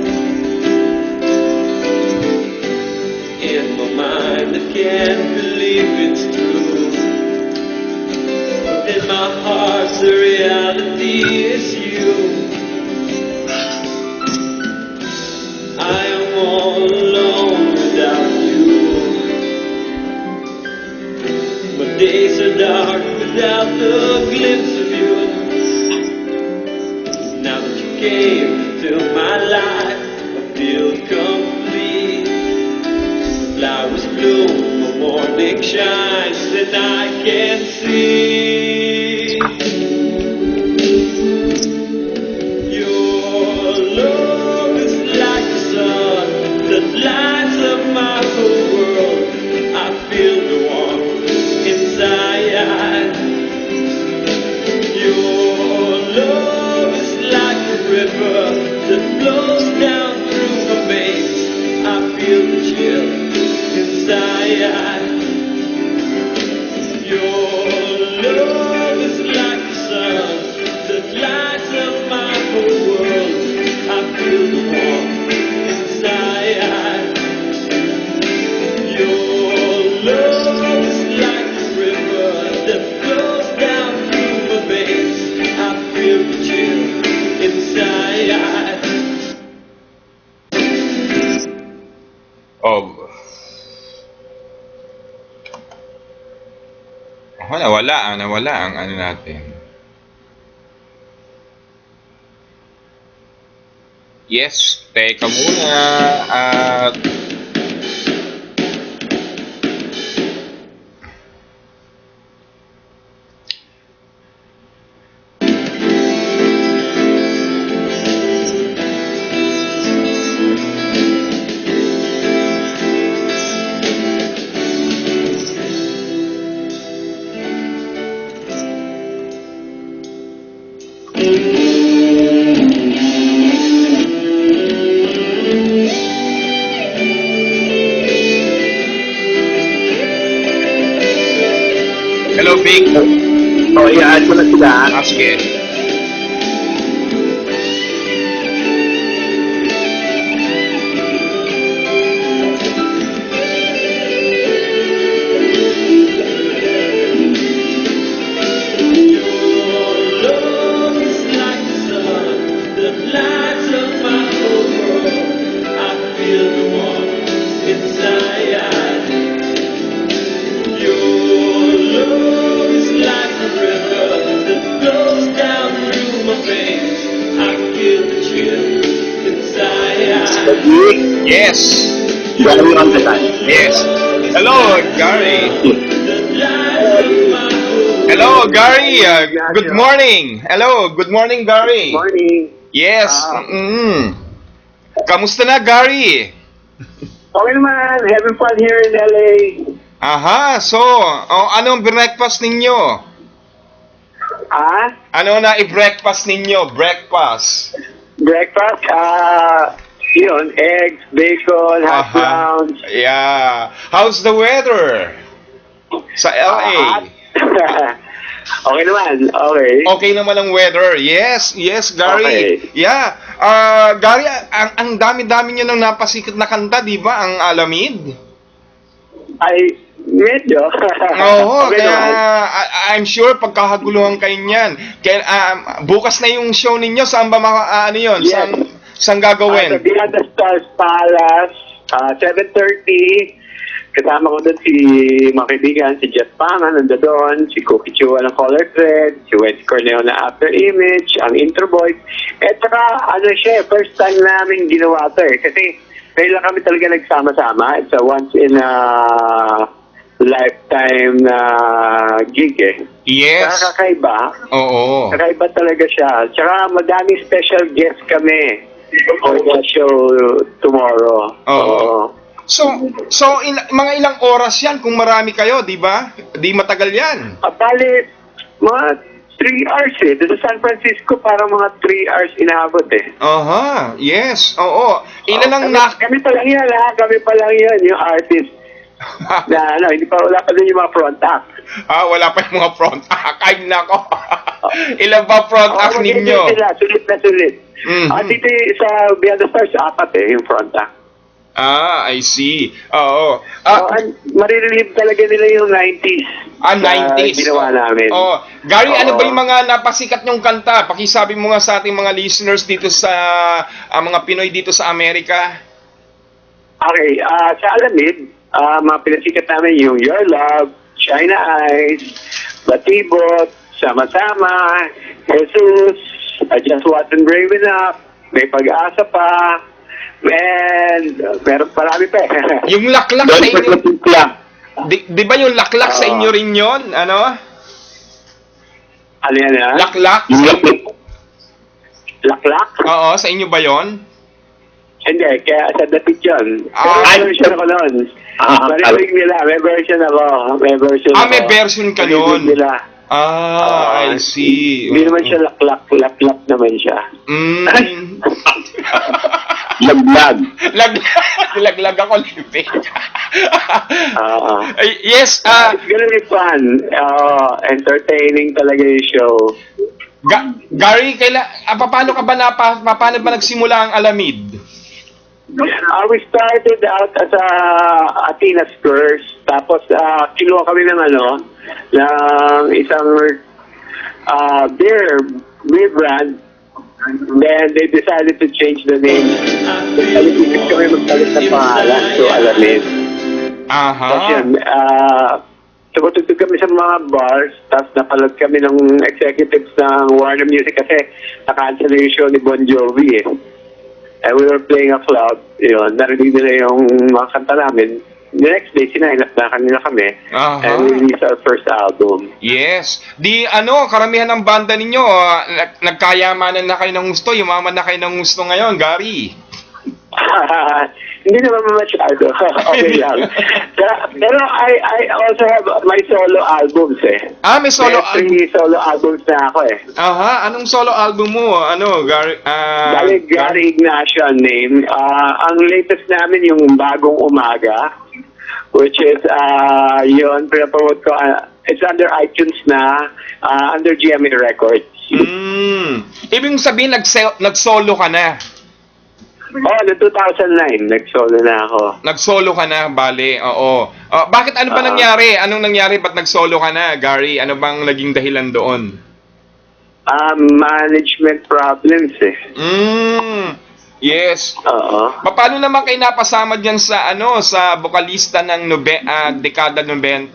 In my mind, I can't believe it's true, but in my heart, the reality is you. I am all alone without you. My days are dark without the glimpse of you. Now that you came into my life, I feel complete. Flowers bloom, the morning shines, and I can see. Your love is like the sun that lights up my whole world. I feel the warmth inside. Your love is like a river that flows down through my veins. I feel the chill inside. Your love is like the sun that lights up my whole world. I feel the warmth inside. Your love is like a river that flows down through my veins. I feel the chill inside. Oh. Nawala ang ano natin. Yes, teka muna. At i-add ko na sila. Ah, sige. Love is like the sun that lights up my whole world. I feel the warmth inside. Your love is like a river that flows down through my veins. I feel the chill inside. Pag-iik, Yes. gano'n ang design. Yes. Hello, Gary. That lights up my whole Hello, Gary. Good morning. Hello, good morning, Gary. Morning. Yes. Mm-mm. Kamusta na, Gary? Okay naman, having fun here in LA. Aha, so, anong breakfast ninyo? Ah, Ano na i-breakfast ninyo? Breakfast. breakfast, yun, eggs, bacon, hash browns. Yeah. How's the weather? Sa LA? Okay naman, okay. Okay naman ang weather. Yes, yes, Gary. Okay. Yeah. Gary, ang dami-dami nyo nang napasikat na kanta, di ba? Ang Alamid. Ay, medyo. Oo, Okay kaya naman. I'm sure pagkakaguluhan kayo niyan. Kaya, bukas na yung show ninyo. Saan ba ano yun? Yes. Saan Sa gagawin? Beyond the Stars Palace, 7:30. Kasama ko doon si mga kaibigan, si Jeff Pama, nandoon, si Cookie Chua ng Color Thread, si Wes Corneo na After Image, ang Intro Boys. At saka, first time namin ginawa ito eh. Kasi, ngayon lang kami talaga nagsama-sama. It's a once in a lifetime na gig eh. Yes. Saka kakaiba. Oo. Kakaiba talaga siya. Tsaka madaming special guests kami for the show tomorrow. Oo. So mga ilang oras yan kung marami kayo, di ba? Di matagal yan. Bali, mga 3 hours eh. Doon sa San Francisco, parang mga 3 hours inaabot eh. Aha, yes, oo. Ilan ang kami pa lang yan ha. Kami pa lang yan, yung artist. Na wala pa din yung mga front act. wala pa yung mga front act. Ay, nako. Ilan ba front act magiging ninyo? Sila, sulit na sulit. Mhm. Dito sa Beyond the Stars, 4 yung front act. I see. Oo. Marirelieve talaga nila yung 90s. 90s. Ginawa namin. Gary, ano Oo. ba yung mga napasikat nyong kanta? Pakisabi mo nga sa ating mga listeners dito sa mga Pinoy dito sa Amerika. Okay, sa Alamid, mga pinasikat namin yung Your Love, China Eyes, Batibot, Sama-sama, Jesus, I Just Wasn't Brave Enough, May Pag-asa Pa, and meron parami pa eh. Yung laklak sa inyo. Di ba yung laklak sa inyo rin yun? Ano? Ano yan ha? Laklak? Laklak? Oo, sa inyo ba yon? Hindi, kaya sa datit yun. Ah, Pero may version ako nun. Marinig nila, may version ako. May version ako. may version ka Marinig nun. nila. I see. Hindi naman siya laklak, laklak naman siya. Laglag. Laglag ako, Lipe. Yes, It's gonna be fun. Entertaining talaga yung show. Gary, paano ba nagsimula ang Alamid? We started out as Athena's Curse. Tapos, kinuha kami ng ng isang beer brand. Then, they decided to change the name. Ibig kami magpalit ng pangalan. So, Alamid. Tapos yun, tumutugtog kami sa mga bars, tapos napalad kami ng executives ng Warner Music kasi na-cancel yung show ni Bon Jovi eh. And we were playing a club, yun, narinig nila yung mga kanta namin. The next day, sinainap na kanila kami, and we released our first album. Yes. Karamihan ng banda ninyo, nagkayamanan na kayo ng gusto, yumaman na kayo ng gusto ngayon, Gary. Hindi naman masyado. Okay lang. Pero I also have my solo albums eh. May solo album. 3 solo albums na ako eh. Anong solo album mo? Gary? Gary Ignacio ang name. Ang latest namin yung Bagong Umaga, which is, yun, pinapromote ko It's under iTunes na, under GMA Records. Ibig sabihin, nag-solo ka na. Oh, no 2009, nag-solo na ako. Nag-solo ka na, bale, oo. Bakit, ano ba nangyari? Anong nangyari? Ba't nag-solo ka na, Gary? Ano bang naging dahilan doon? Management problems eh. Yes. Oo. Paano naman kayo napasama dyan sa, sa bokalista ng dekada 90?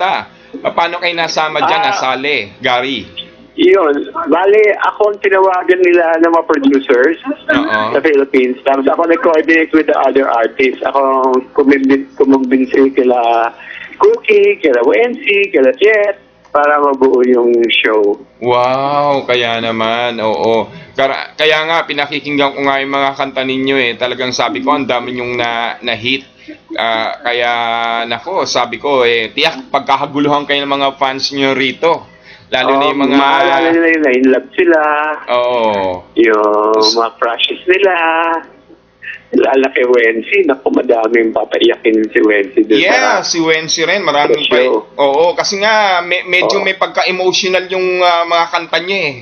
Paano kayo nasama dyan, nasali, Gary? Yun. Bale, ako ang tinawagan nila ng mga producers sa Philippines. Tapos ako nag-coordinate with the other artists. Ako kumumbinsi kila Cookie, kila Wency, kila Jet, para mabuo yung show. Wow, kaya naman, oo. Kaya nga, pinakikinggan ko nga yung mga kanta ninyo eh. Talagang sabi ko, ang dami yung na-hit. Kaya, nako, sabi ko eh, tiyak, pagkakaguluhan kayo ng mga fans nyo rito. Lalo na yung mga... Maalala nila yung in love sila. Oo. Yung mga crushes nila. Lala kay Wency, naku, madaming papaiyakin si Wency. Yeah, si Wency rin, maraming pa. Oo, kasi nga, medyo may pagka-emotional yung mga kanta niya eh.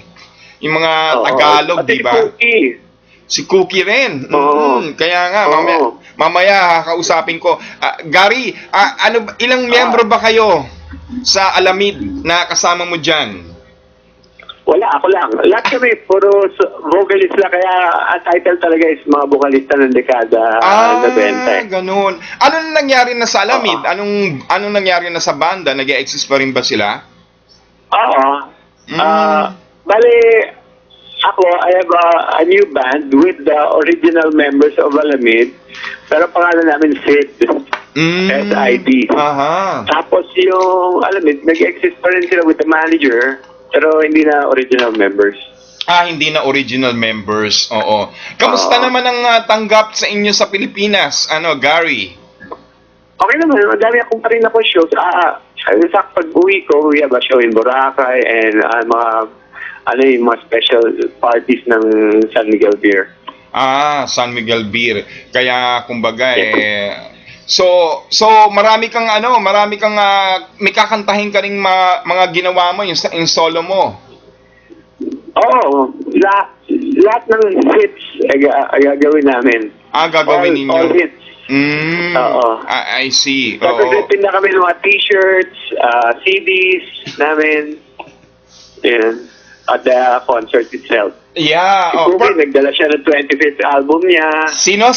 Yung mga Tagalog, di ba? Si Cookie rin. Kaya nga, mamaya kausapin ko. Gary, ilang miyembro ba kayo sa Alamid na kasama mo dyan? Wala, ako lang. Lahat kami, puro vocalist lang. Kaya ang title talaga is mga vocalista ng dekada 90. Ganun. Ano nangyari na sa Alamid? Anong nangyari na sa banda? Nag-e-exist pa rin ba sila? Oo. Bale, ako, I have a new band with the original members of Alamid. Pero pangalan namin Sid. SID. Tapos yung Alamid, nag-exist pa rin sila with the manager, pero hindi na original members. Hindi na original members. Oo. Kamusta naman ang tanggap sa inyo sa Pilipinas? Gary? Okay naman. Madami akong pa rin ako shows. Sa pag-uwi ko, we have a show in Boracay and yung mga special parties ng San Miguel Beer. San Miguel Beer. Kaya, kumbaga, So marami kang may kakantahin ka ring mga ginawa mo yung solo mo. Oo, lahat ng hits ay gagawin namin. Gagawin ninyo. All hits. Oo. I see. Nagpipin na kami ng mga t-shirts, CDs namin. Yan. At the concert itself. Yeah. Si Cookie, nagdala siya ng 25th album niya. Sino?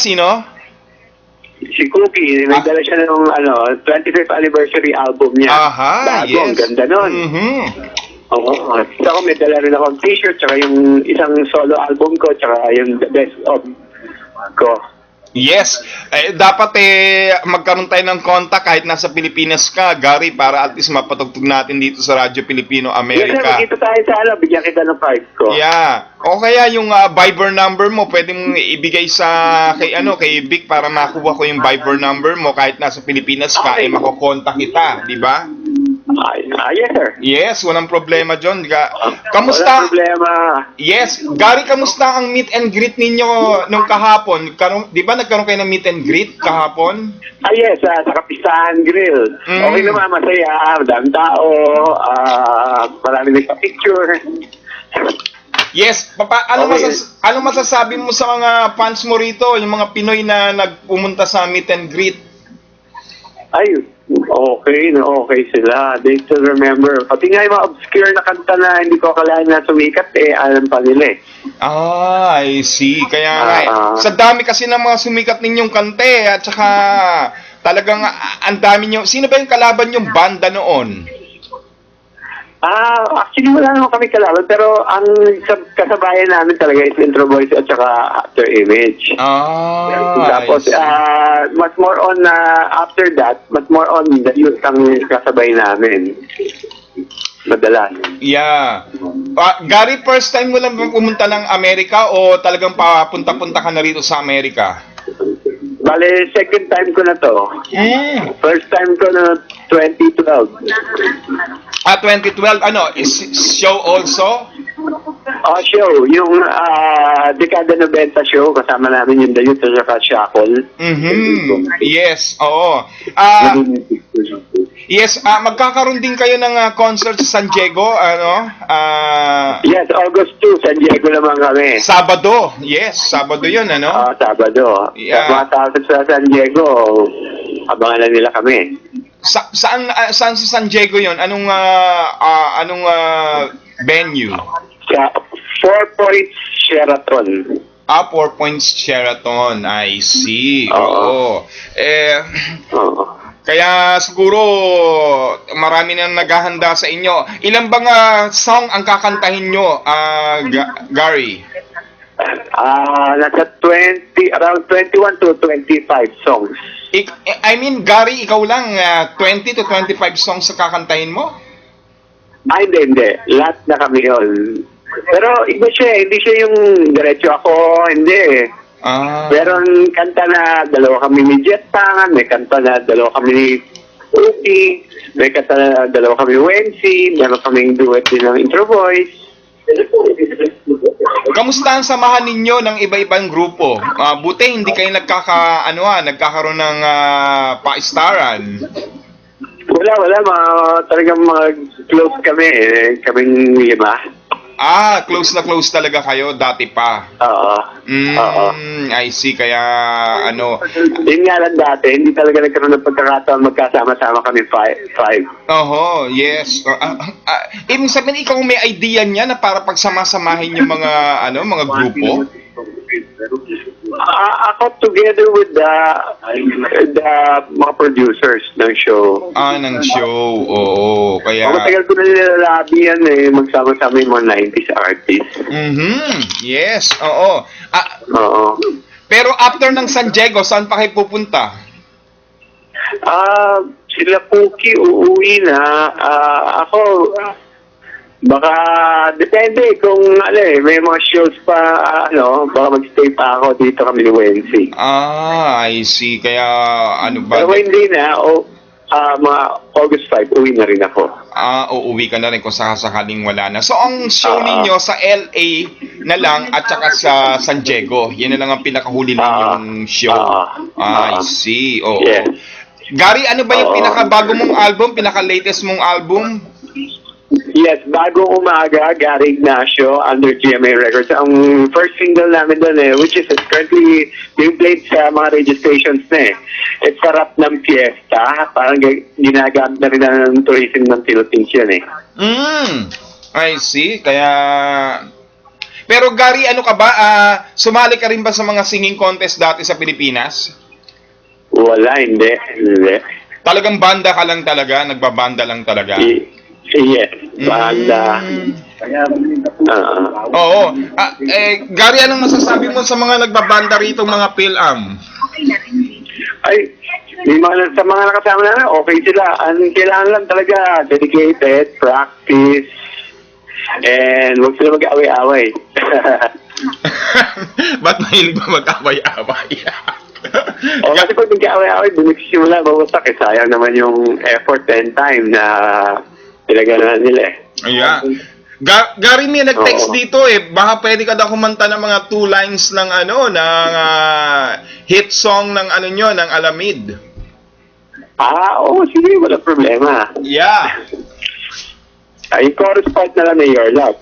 Si Cookie, nagdala siya ng 25th anniversary album niya. Bago, ang ganda nun. Oo. So ako may dala rin akong t-shirt, tsaka yung isang solo album ko, tsaka yung the best of ko. Yes. Dapat magkaroon tayo ng contact kahit nasa Pilipinas ka, Gary, para at least mapatugtug natin dito sa Radyo Pilipino Amerika. Yes, magkita tayo sa bigyan kita ng price ko. Yeah. O kaya yung Viber number mo, pwedeng ibigay kay Vic para makuha ko yung Viber number mo kahit nasa Pilipinas ka, makukontak kita, di ba? Yes, sir. Yes, walang problema, John. Kamusta? Walang problema. Yes. Gary, kamusta ang meet and greet ninyo nung kahapon? Di ba nagkaroon kayo ng meet and greet kahapon? Yes, sa Kapistahan Grill. Okay naman, masaya. Madaming tao. Marami nagpa-picture. Yes. Ano masasabi mo sa mga fans mo rito? Yung mga Pinoy na nagpumunta sa meet and greet? Okay sila. They still remember. Pati nga yung mga obscure na kanta na hindi ko akalain na sumikat, alam pa nila I see. Kaya nga sa dami kasi ng mga sumikat ninyong kante at saka talagang ang dami nyo. Sino ba yung kalaban yung banda noon? Actually wala naman kami kalaban, pero ang kasabayan namin talaga is Intro Boys at saka After Image. Tapos much more on after that, much more on the youth ang kasabay namin. Madalas. Yeah. Gary, first time mo lang pumunta ng Amerika o talagang papunta-punta ka na rito sa Amerika? Bale, second time ko na to. First time ko na 2012. 2012, is show also? Show. Yung dekada 90 show, kasama namin yung Dayut at saka Shackle. Yes, oo. Yes, magkakaroon din kayo ng concert sa San Diego, ano? Yes, August 2, San Diego naman kami. Sabado. Yes, Sabado 'yun, ano? Sabado. Yeah. Sa mga tao sa San Diego, abangan na nila kami. Saan sa San Diego 'yon? Anong venue? Sa 4 Points Sheraton. 4 Points Sheraton. I see. Oo. Oo. Oo. Kaya siguro marami nang naghahanda sa inyo. Ilan bang song ang kakantahin nyo, Gary? Nasa around 21 to 25 songs. I mean, Gary, ikaw lang, 20 to 25 songs sa kakantahin mo? Hindi. Lahat na kami yun. Pero iba siya, hindi siya yung diretso ako, hindi. Meron kanta na dalawa kami ni Jet Pangan, may kanta na dalawa kami ni Upi, may kanta na dalawa kami ni Wensi, meron kaming duet din ng Intro Voice. Kamusta ang samahan ninyo ng iba-ibang grupo? Buti hindi kayo nagkakaroon ng paistaran. Wala, talagang mga close kami, kaming 5. Close na close talaga kayo, dati pa. Oo. I see, kaya Yun nga lang dati, hindi talaga nagkaroon ng pagkakataon magkasama-sama kami 5. Oho, yes. Ibig sabihin, ikaw may idea niya na para pagsama-samahin yung mga grupo? Ako together with the mga producers ng show. Ng show, oo. Kaya... Matagal ko na nilalabi yan magsama-sama yung mga 90s artists. Yes, oo. Oo. Pero after ng San Diego, saan pa kayo pupunta? Sila Cookie uuwi na. Ako, baka depende kung may mga shows pa, baka magstay pa ako dito kami ni Wensi. I see. Kaya ba? Pero hindi na, mga August 5, uwi na rin ako. Uuwi ka na rin kung sakasakaling wala na. So, ang show ninyo sa LA na lang at saka sa San Diego, yan na lang ang pinakahuli ninyong show. I see. Oo. Yes. Gary, ano ba yung pinakabago mong album, pinaka-latest mong album? Yes, bagong umaga, Gary Ignacio under GMA Records. Ang first single namin doon which is currently being played sa mga radio stations na It's Sarap ng Fiesta. Parang ginagamit na rin ng tourism ng Philippines yan I see. Kaya... Pero Gary, ano ka ba? Sumali ka rin ba sa mga singing contest dati sa Pilipinas? Wala, hindi. Talagang banda ka lang talaga? Nagbabanda lang talaga? Yes, banda. Oo. Gary, anong masasabi mo sa mga nagbabanda rito, mga PhilAm? Ay, sa mga nakasama na, okay sila. Ang kailangan lang talaga, dedicated, practice, and huwag sila mag-away-away. Ba't mahilig ba mag-away-away? Kasi pag nag-away-away, bumagsisimula, bawasak sayang naman yung effort and time na pinaganahan nila Yeah. Gary, may nag-text dito baka pwede ka daw kumanta ng mga 2 lines ng ng hit song ng ng Alamid. Oo, sige, wala problema. Yeah. Yung chorus part na lang na Your Love.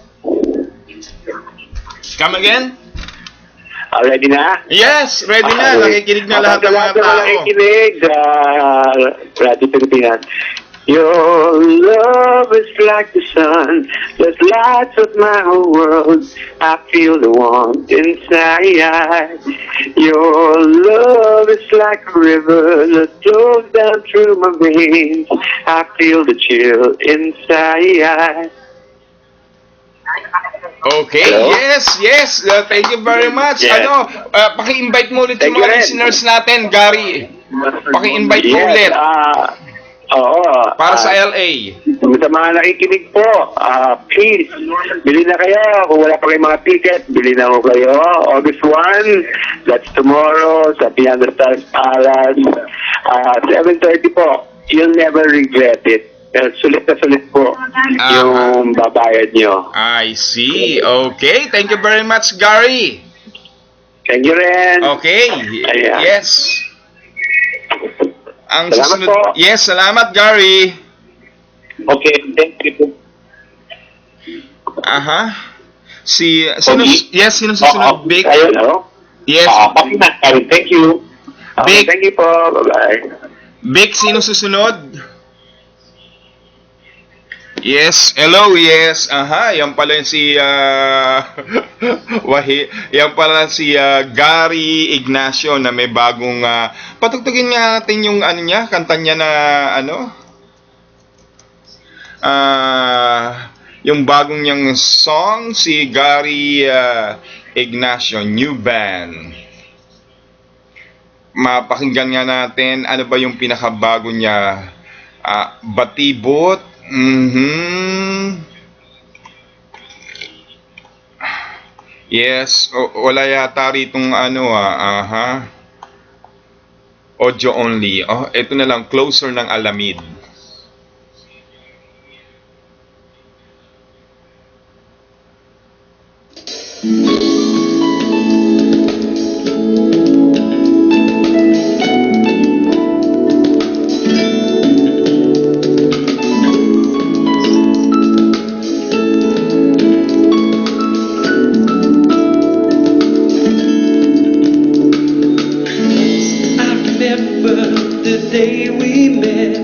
Come again? Ready na? Yes, ready na. Nakikinig na lahat ng mga tao. Nakikinig sa Radio Pilipinas. Your love is like the sun that lights up my whole world. I feel the warmth inside. Your love is like a river that flows down through my veins. I feel the chill inside. Okay, hello? yes. Thank you very much. Yes. Paki-invite mo ulit yung mga listeners natin, Gary. Paki-invite mo ulit. Oo. Para sa LA. Sa mga nakikinig po, please, bili na kayo. Kung wala pa kayong mga ticket, bili na ko kayo. August 1, that's tomorrow, sa Piano Stars Palace. 7:30 po. You'll never regret it. Sulit na sulit po yung babayad nyo. I see. Okay. Thank you very much, Gary. Thank you rin. Okay. Ayan. Yes. Ang Salamat susunod, po. yes, salamat Gary. Okay, thank you. Aha. Sino, Okay. yes, sino susunod? Vic? Ayun, no? Yes. Okay na, Karen. Thank you. Okay, Vic. thank you po. Bye-bye. Vic, sino susunod? Yes, hello, yes. Aha, yan pala yung si yan pala si Gary Ignacio na may bagong patugtugin nga natin yung ano niya, kanta niya na ano? Yung bagong niyang song si Gary Ignacio, new band. Mapakinggan nga natin ano ba yung pinakabago niya. Batibot. Yes, wala yata ritong ano aha. Audio only. Oh, ito na lang, Closer ng Alamid. I remember the day we met,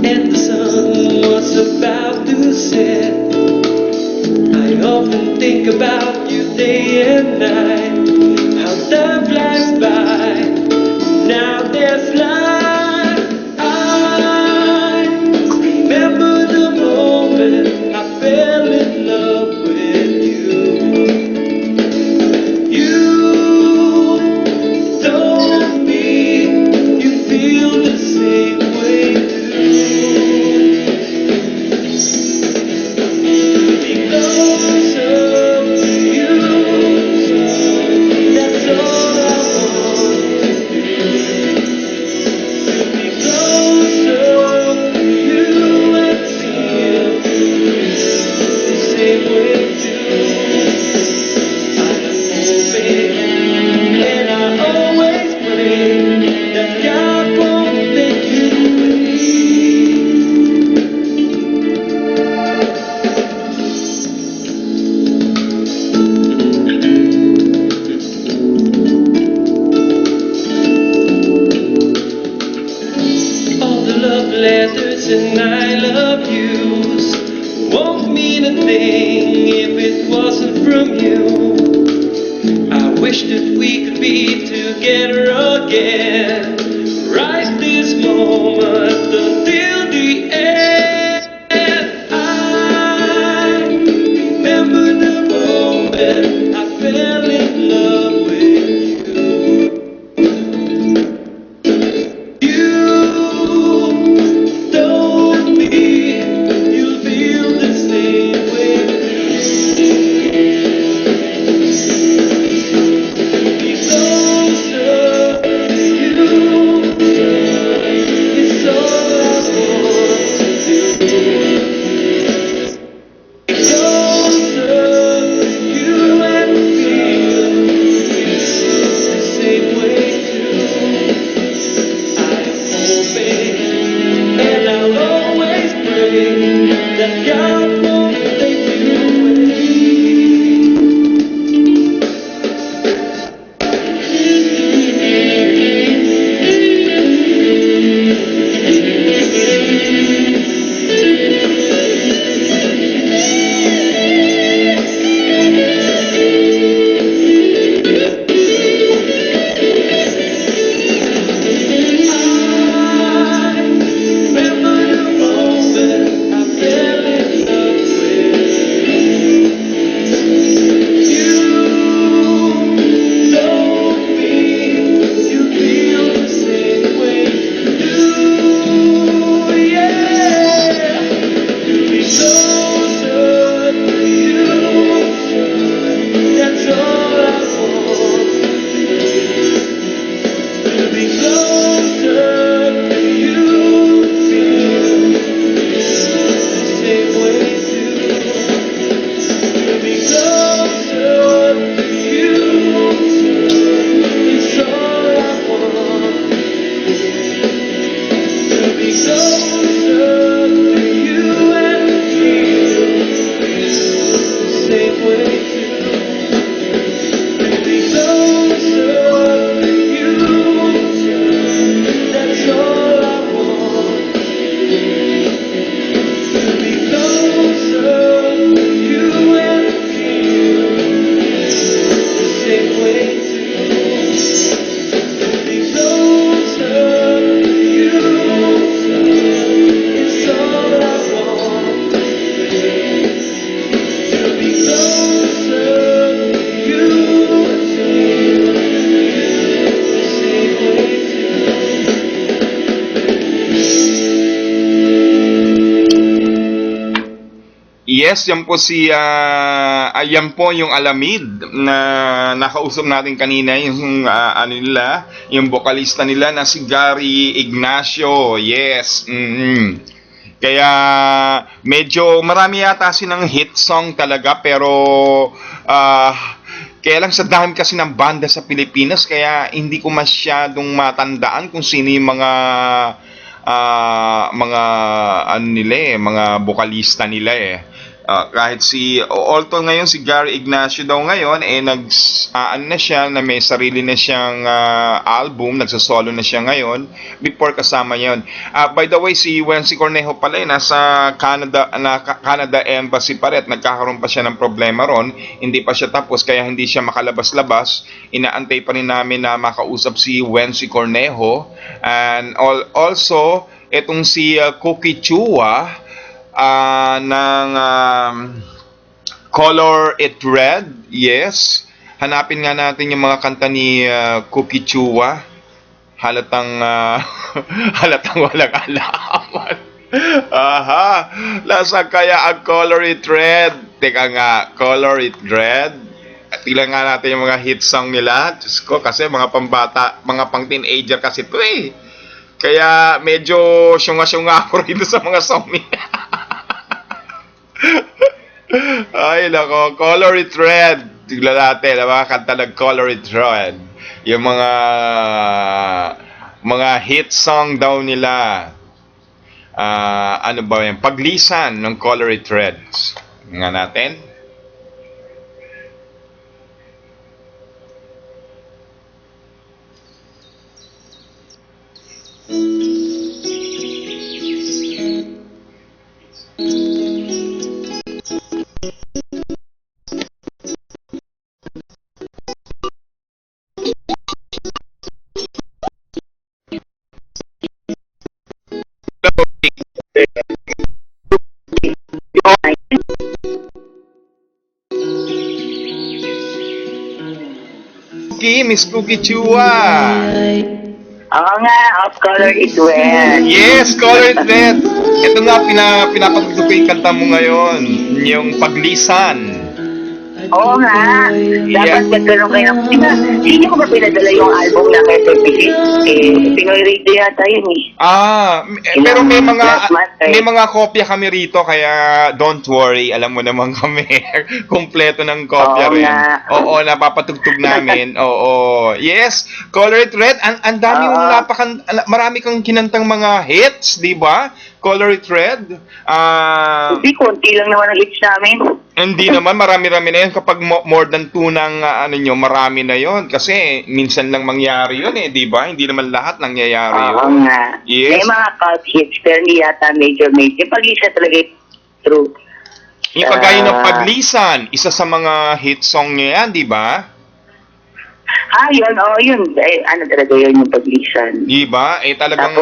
and the sun was about to set. I often think about you day and night, how time flies by. Now there's light. I remember the moment I fell in love with you. You told me you feel the same way too. Be closer to you. That's all I want. Be closer to you and feel the same way too. And I always pray that God won't make you wait. All the love letters and I love yous won't mean a thing if it wasn't from you. I wish that we could be together again, right this moment until the end. I remember the moment I fell in love with you. You told me you'll feel the same way. Be closer to you. It's all I want to do. Be closer to you and feel Yes, yan po yan po yung Alamid na nakausap natin kanina, yung ano nila, yung vocalista nila na si Gary Ignacio. Yes. Kaya medyo marami yata silang hit song talaga, pero kaya lang sa dami kasi ng banda sa Pilipinas, kaya hindi ko masyadong matandaan kung sino yung mga ano nila mga vocalista nila kahit although ngayon si Gary Ignacio daw ngayon ano na siya, na may sarili na siyang album, nagsasolo na siya ngayon, before kasama yon. By the way, si Wency Cornejo pala nasa Canada Embassy pa rin, nagkakaroon pa siya ng problema ron, hindi pa siya tapos kaya hindi siya makalabas-labas. Inaantay pa rin namin na makausap si Wency Cornejo, and also itong si Cookie Chua ng Color It Red. Yes, hanapin nga natin yung mga kanta ni Cookie Chua. Halatang walang alaman. Aha, lasa kaya ang Color It Red. Teka nga, Color It Red. At tingnan nga natin yung mga hit song nila. Diyos ko, kasi mga pambata, mga pang teenager kasi ito Kaya medyo syunga-syunga ako rito sa mga song nila. Ay, nako, Color It Red. Tignan natin, ang mga kanta ng Color It Red. Yung mga hit song daw nila. Ano ba yan? Paglisan ng Color It Red. Nga natin. Miss Cookie Chua. Oo nga, of Color It Red. Yes, Color It Red. Ito nga, pinapatugtog ko yung kanta mo ngayon. Yung Paglisan. Oo nga. Dapat nagkaroon kayo ng... Sino ko ba pinadala yung album ng SFPC? Pinoy Radio yata yun Pero may mga kopya kami rito, kaya don't worry, alam mo naman kami. Kompleto ng kopya rin. Oo, napapatugtog namin. Oo. Yes, Color It Red. Ang dami marami kang kinantang mga hits, di ba? Color It Red. Hindi, konti lang naman ang hits namin. Hindi naman, marami-rami na yun. Kapag more than 2 ng marami na yon. Kasi minsan lang mangyari yun di ba? Hindi naman lahat nangyayari yun. Oo nga. Yes. May mga cult hits, pero hindi yata major. Pag-isa talaga true. Yung kagaya ng Paglisan, isa sa mga hit song niya yan, di ba? Yun. Yun. Ano talaga yun yung Paglisan. Di ba? Talagang...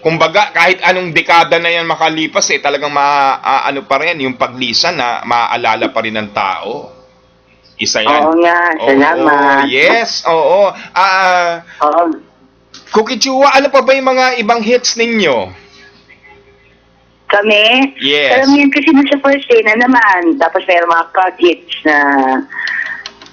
kumbaga, kahit anong dekada na yan makalipas, talagang ano pa rin, yung Paglisan na maaalala pa rin ng tao. Isa yan. Oo nga, salamat. Yes, oo. Cookie Chua, ano pa ba yung mga ibang hits ninyo? Kami? Yes. Alam mo yun kasi nasa first day na naman. Tapos mayroong mga cut hits na...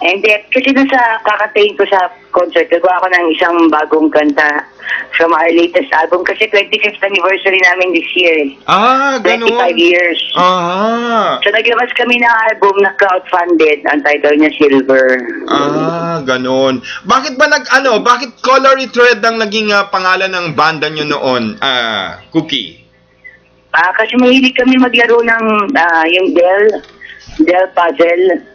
And then, kasi nasa kakatayin ko sa concert, gagawa ko ng isang bagong kanta from our latest album. Kasi 25th anniversary namin this year. Ganun. 25 years. So, naglabas kami ng album na crowdfunded. Ang title niya Silver. Ganun. Bakit ba bakit Color It Red ang naging pangalan ng banda nyo noon, Cookie? Kasi mahilig kami maglaro ng yung Dell puzzle.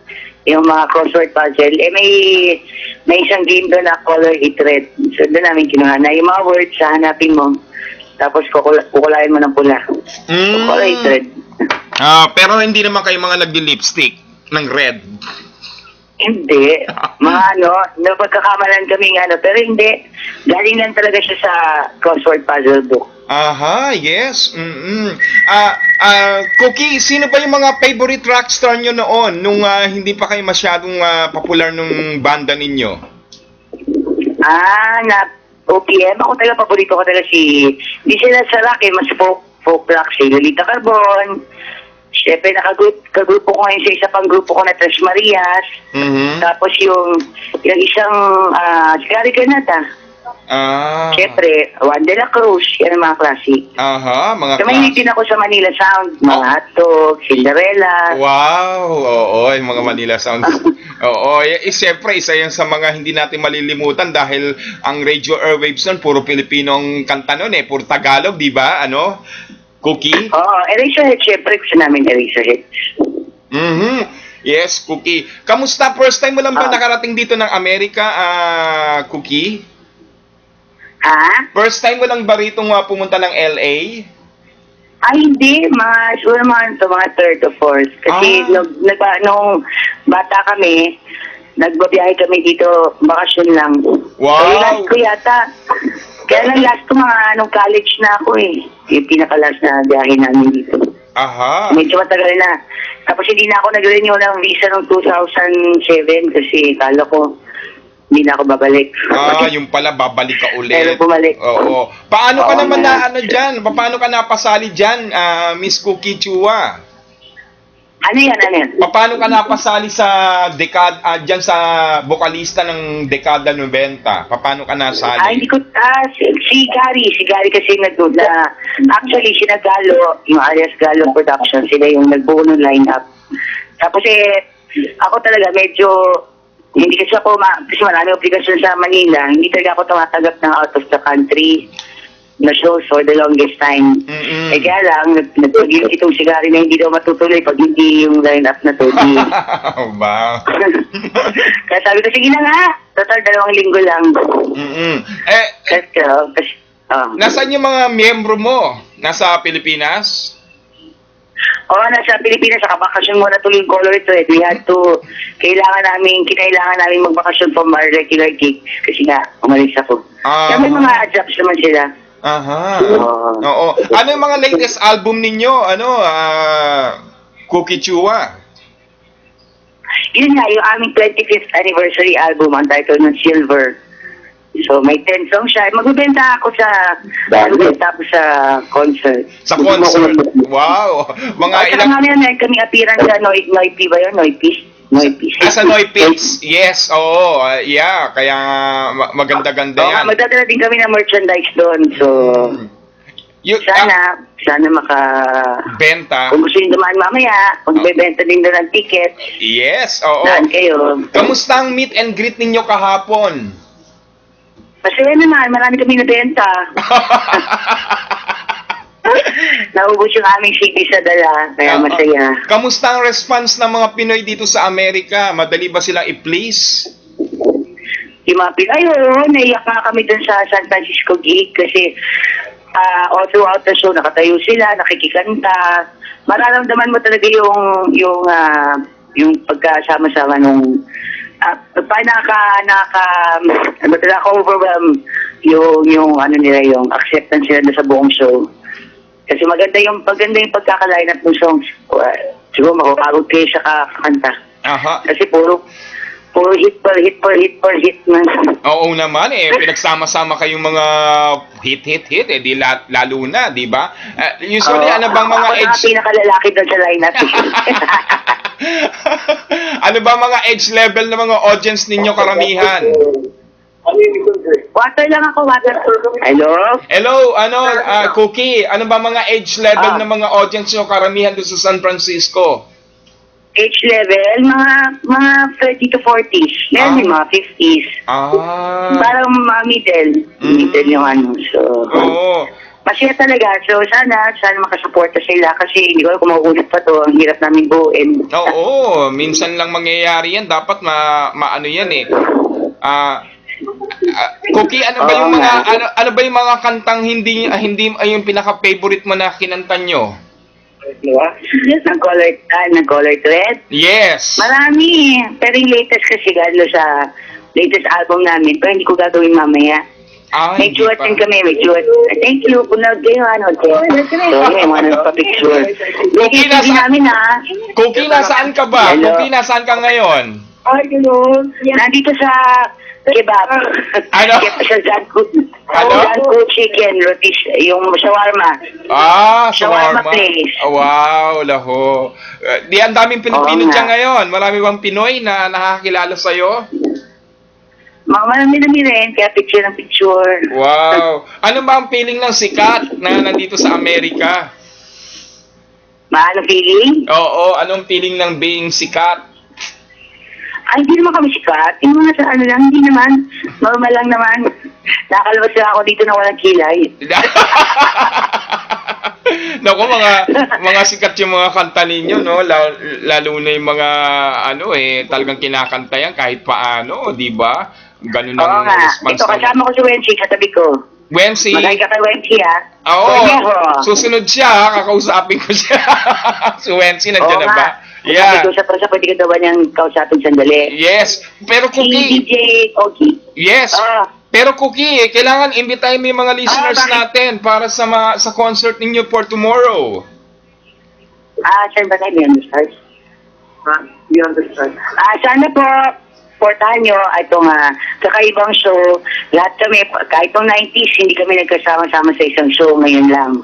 yung mga crossword puzzle, may isang game doon na color it red. So doon namin kinuha na yung mga words, hanapin mo, tapos kukulayan mo ng pula. So, color it red. Pero hindi naman kayo mga nagdi-lipstick ng red. Hindi. Mga napagkakamalan kaming pero hindi. Galing lang talaga siya sa crossword puzzle book. Aha, yes. Cookie, sino ba yung mga favorite rock star nyo noon nung hindi pa kayo masyadong popular nung banda ninyo? OPM. Ako talaga, paborito ko talaga hindi sila sa rock mas folk rock. Si Lolita Carbon. Siyempre, kagrupo ko ngayon sa isa pang grupo ko na Tres Marias. Tapos yung isang si Gary Granata. Siyempre, Juan de la Cruz. Yan ang mga classic. Mga Kamahilig din ako sa Manila Sound. Mga Hotdog, Cinderella. Wow! Oo, yung mga Manila Sounds. Oo, siyempre, isa yan sa mga hindi natin malilimutan dahil ang radio airwaves nun, puro Pilipino ang kanta nun puro Tagalog, di ba? Cookie? Oo, Eraserhead. Siyempre, gusto namin Eraserhead. Yes, Cookie. Kamusta? First time mo lang ba nakarating dito ng Amerika, Cookie? First time mo lang ba rito pumunta ng LA? Hindi. Siguro mga third or fourth. Kasi nung bata kami, nagbabiyahe kami dito, bakasyon lang. Wow! So, yung last ko yata. Kaya lang last ko nung college na ako Yung pinaka-last na biyahe namin dito. Medyo matagal na. Tapos hindi na ako nag-renew ng visa noong 2007 kasi kala ko hindi na ako babalik. Yung pala, babalik ka ulit. Pero bumalik. Oo. Paano ka naman dyan? Paano ka napasali dyan, Miss Cookie Chua? Ano yan? Paano ka napasali sa dyan sa bokalista ng dekada 90? Paano ka nasali? Hindi ko, si Gary kasi actually, si Galo, yung alias Galo Production, sila yung nagbuo ng lineup. Tapos ako talaga medyo, hindi kasi kasi marami obligasyon sa Manila, hindi talaga ako tumatanggap ng out of the country na shows for the longest time. Kaya lang, nagpagil itong sigari na hindi daw matutuloy pag hindi yung line-up na to. Ba? Kaya sabi ko, sige na nga. Total, 2 linggo lang. Nasaan yung mga miyembro mo? Nasa Pilipinas? Nasa Pilipinas. Sa bakasyon muna tuloy yung color ito. We had to, kinailangan namin magbakasyon from our regular gigs kasi nga, umalis ako. Kaya may mga jobs naman sila. Oo. Ano yung mga latest album ninyo? Cookie Chua? Yun nga, yung aming 25th anniversary album, ang title ng Silver. So, may 10 songs siya. Magbibenta ako sa concert. Sa concert? Wow! Mga ilang... Kami appearance sa Noipi ba yun? Noipi? Sa Noipits? Yes, oo. Yeah, kaya maganda-ganda yan. Magdadala din kami ng merchandise doon. So, sana benta. Kung gusto nyo dumaan mamaya, kung may benta din doon ng ticket. Yes, oo. Saan kayo? Kamusta ang meet and greet ninyo kahapon? Masaya naman, marami kami nabenta. Naubos yung aming CD sa dala, kaya masaya. Kamusta ang response ng mga Pinoy dito sa Amerika? Madali ba silang i-please? Yung mga Pinoy, naiyak nga kami dun sa San Francisco gig kasi all throughout the show, nakatayo sila, nakikikanta. Mararamdaman mo talaga yung pagkasama-sama nung overwhelm yung acceptance nila sa buong show. Kasi maganda yung pagkaka-line up ng songs. Siguro makapagod kayo sa kakanta. Kasi puro hit per hit na. Oo naman pinagsama-sama kayong mga hit di lalo na, di ba? Usually ano bang mga age? Ako pinakalalaki doon sa lineup. Ano ba mga age level ng mga audience ninyo karamihan? Water lang ako, water. Hello, Cookie, ano ba mga age level ng mga audience nyo karamihan doon sa San Francisco? Age level, mga 30 to 40s. Meron din mga 50s. Parang mga middle. Middle yung so. masaya talaga. So, sana makasuporta sila kasi hindi ko alam kung mauulit pa to. Ang hirap namin buuin. Oo, minsan lang mangyayari yan. Dapat maano yan eh. Cookie, ano ba yung Oo mga nga. ano ba yung mga kantang hindi ay yung pinaka-favorite mo na kinanta nyo? Nag-color thread. Yes. Marami. Pero yung latest kasi galo sa latest album namin. Pero hindi ko gagawin mamaya. May Hindi duet pa. din kami. May duet. Thank you. Punod kayo. So, may mga nagpa-picture. Cookie, Hindi namin Cookie, nasaan ka ba? Hello. Cookie, nasaan ka ngayon? Ay, gano'n. Nandito sa kebab. Ano? Sa Zanku. Ano? Zanku chicken rotis. Yung shawarma. Shawarma. Shawarma place. Wow, laho. Di ang daming Pilipino Oo nga. dyan ngayon. Marami bang Pinoy na nakakilala sa'yo? Marami rin. Kaya picture ng picture. Wow. Ano ba ang feeling ng sikat na nandito sa Amerika? Maano feeling? Oo, anong feeling ng being sikat? Ay, hindi naman kami sikat. Yung mga sa ano lang, hindi naman. Normal lang naman. Nakakalabas lang ako dito na walang kilay. Naku, mga sikat yung mga kanta ninyo, no? Lalo na yung mga, talagang kinakanta yan kahit paano, di ba? Ganun Oo ang nga. response. Ito, kasama ko si Wensi, katabi ko. Wensi. Magay ka kay Wensi, ha? Oo. Wensi. Susunod siya, kakausapin ko siya. Si Wensi, nandiyan na ba? Yeah. Yeah. Sabi ko sa pwede ka daw ba niyang kausapin sandali? Yes. Pero Si Cookie. DJ Ogie. Yes. Pero Cookie, kailangan imbitahin mo yung mga listeners bakit? natin para sa concert ninyo for tomorrow. Saan ba tayo? Beyond the Stars? Beyond the Stars. Sana po, supportahan nyo itong kakaibang show. Lahat kami, kahit itong 90s, hindi kami nagkasama-sama sa isang show ngayon lang.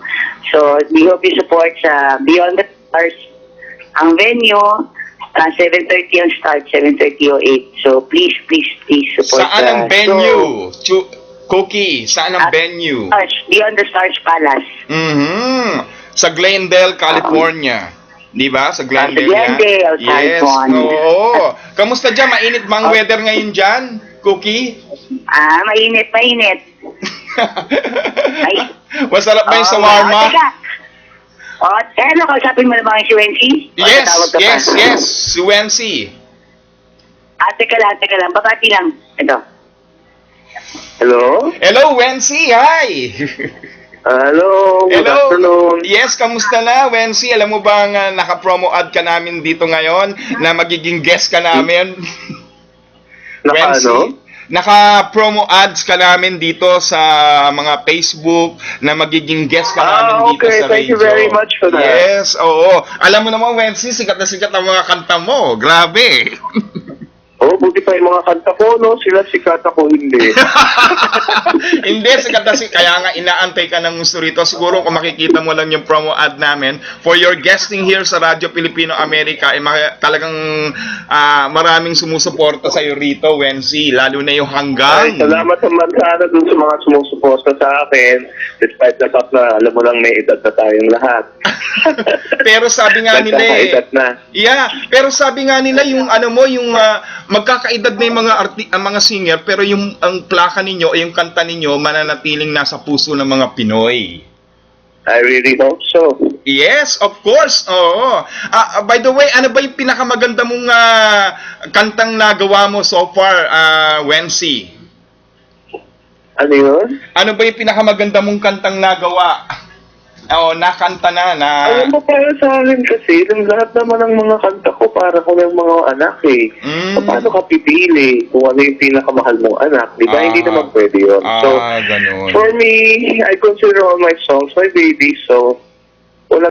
So, we hope you support sa Beyond the Stars. Ang venue, 7:30 ang start, 7:30:08. So, please support Saan ang the venue? Cookie, saan ang venue? Beyond the Stars Palace. Sa Glendale, California. Di ba? Sa Glendale. Sa Glendale, Yes. California. Oo. Kamusta dyan? Mainit ba ang weather ngayon dyan? Cookie? Mainit. Masarap ba yung shawarma? Teka. Kausapin mo na ba si Wensi? Yes. Si Wensi. Teka lang. Babati lang. Ito. Hello? Hello, Wensi. Hi. Hello, good afternoon. Yes, kamusta na, Wensi? Alam mo bang naka-promo ad ka namin dito ngayon na magiging guest ka namin? Naka-ano? Naka-promo ads ka namin dito sa mga Facebook na magiging guest ka namin dito okay. sa radio. Thank you very much for that. Yes, oo. Alam mo naman, Wensi, sikat na sikat ang mga kanta mo. Grabe. Buti pa yung mga kanta ko, no? Sila sikat, ako hindi. Hindi, kaya nga inaantay ka ng gusto rito. Siguro kung makikita mo lang yung promo ad namin for your guesting here sa Radyo Pilipino Amerika, talagang maraming sumusuporta sa'yo rito, Wensi. Lalo na yung hanggang. Ay, salamat naman sana dun sa mga sumusuporta sa akin. Despite the fact na alam mo lang may edad na tayong lahat. Pero sabi nga nila Nagkakaedad na. Yeah, pero sabi nga nila yung magkakaedad na yung mga singer pero yung ang plaka ninyo o yung kanta ninyo mananatiling nasa puso ng mga Pinoy. I really hope so. Yes, of course. Oo. By the way, ano ba yung pinakamaganda mong kantang nagawa mo so far, Wensi? Ano yun? Ano ba yung pinakamaganda mong kantang nagawa? Nakanta na. Alam mo, para sa akin kasi, yung lahat naman ng mga kanta ko, para ko ng mga anak eh. So, paano ka pipili kung ano yung pinakamahal mong anak? Di ba? Hindi naman pwede yun. So, ganun. for me, I consider all my songs my baby. So,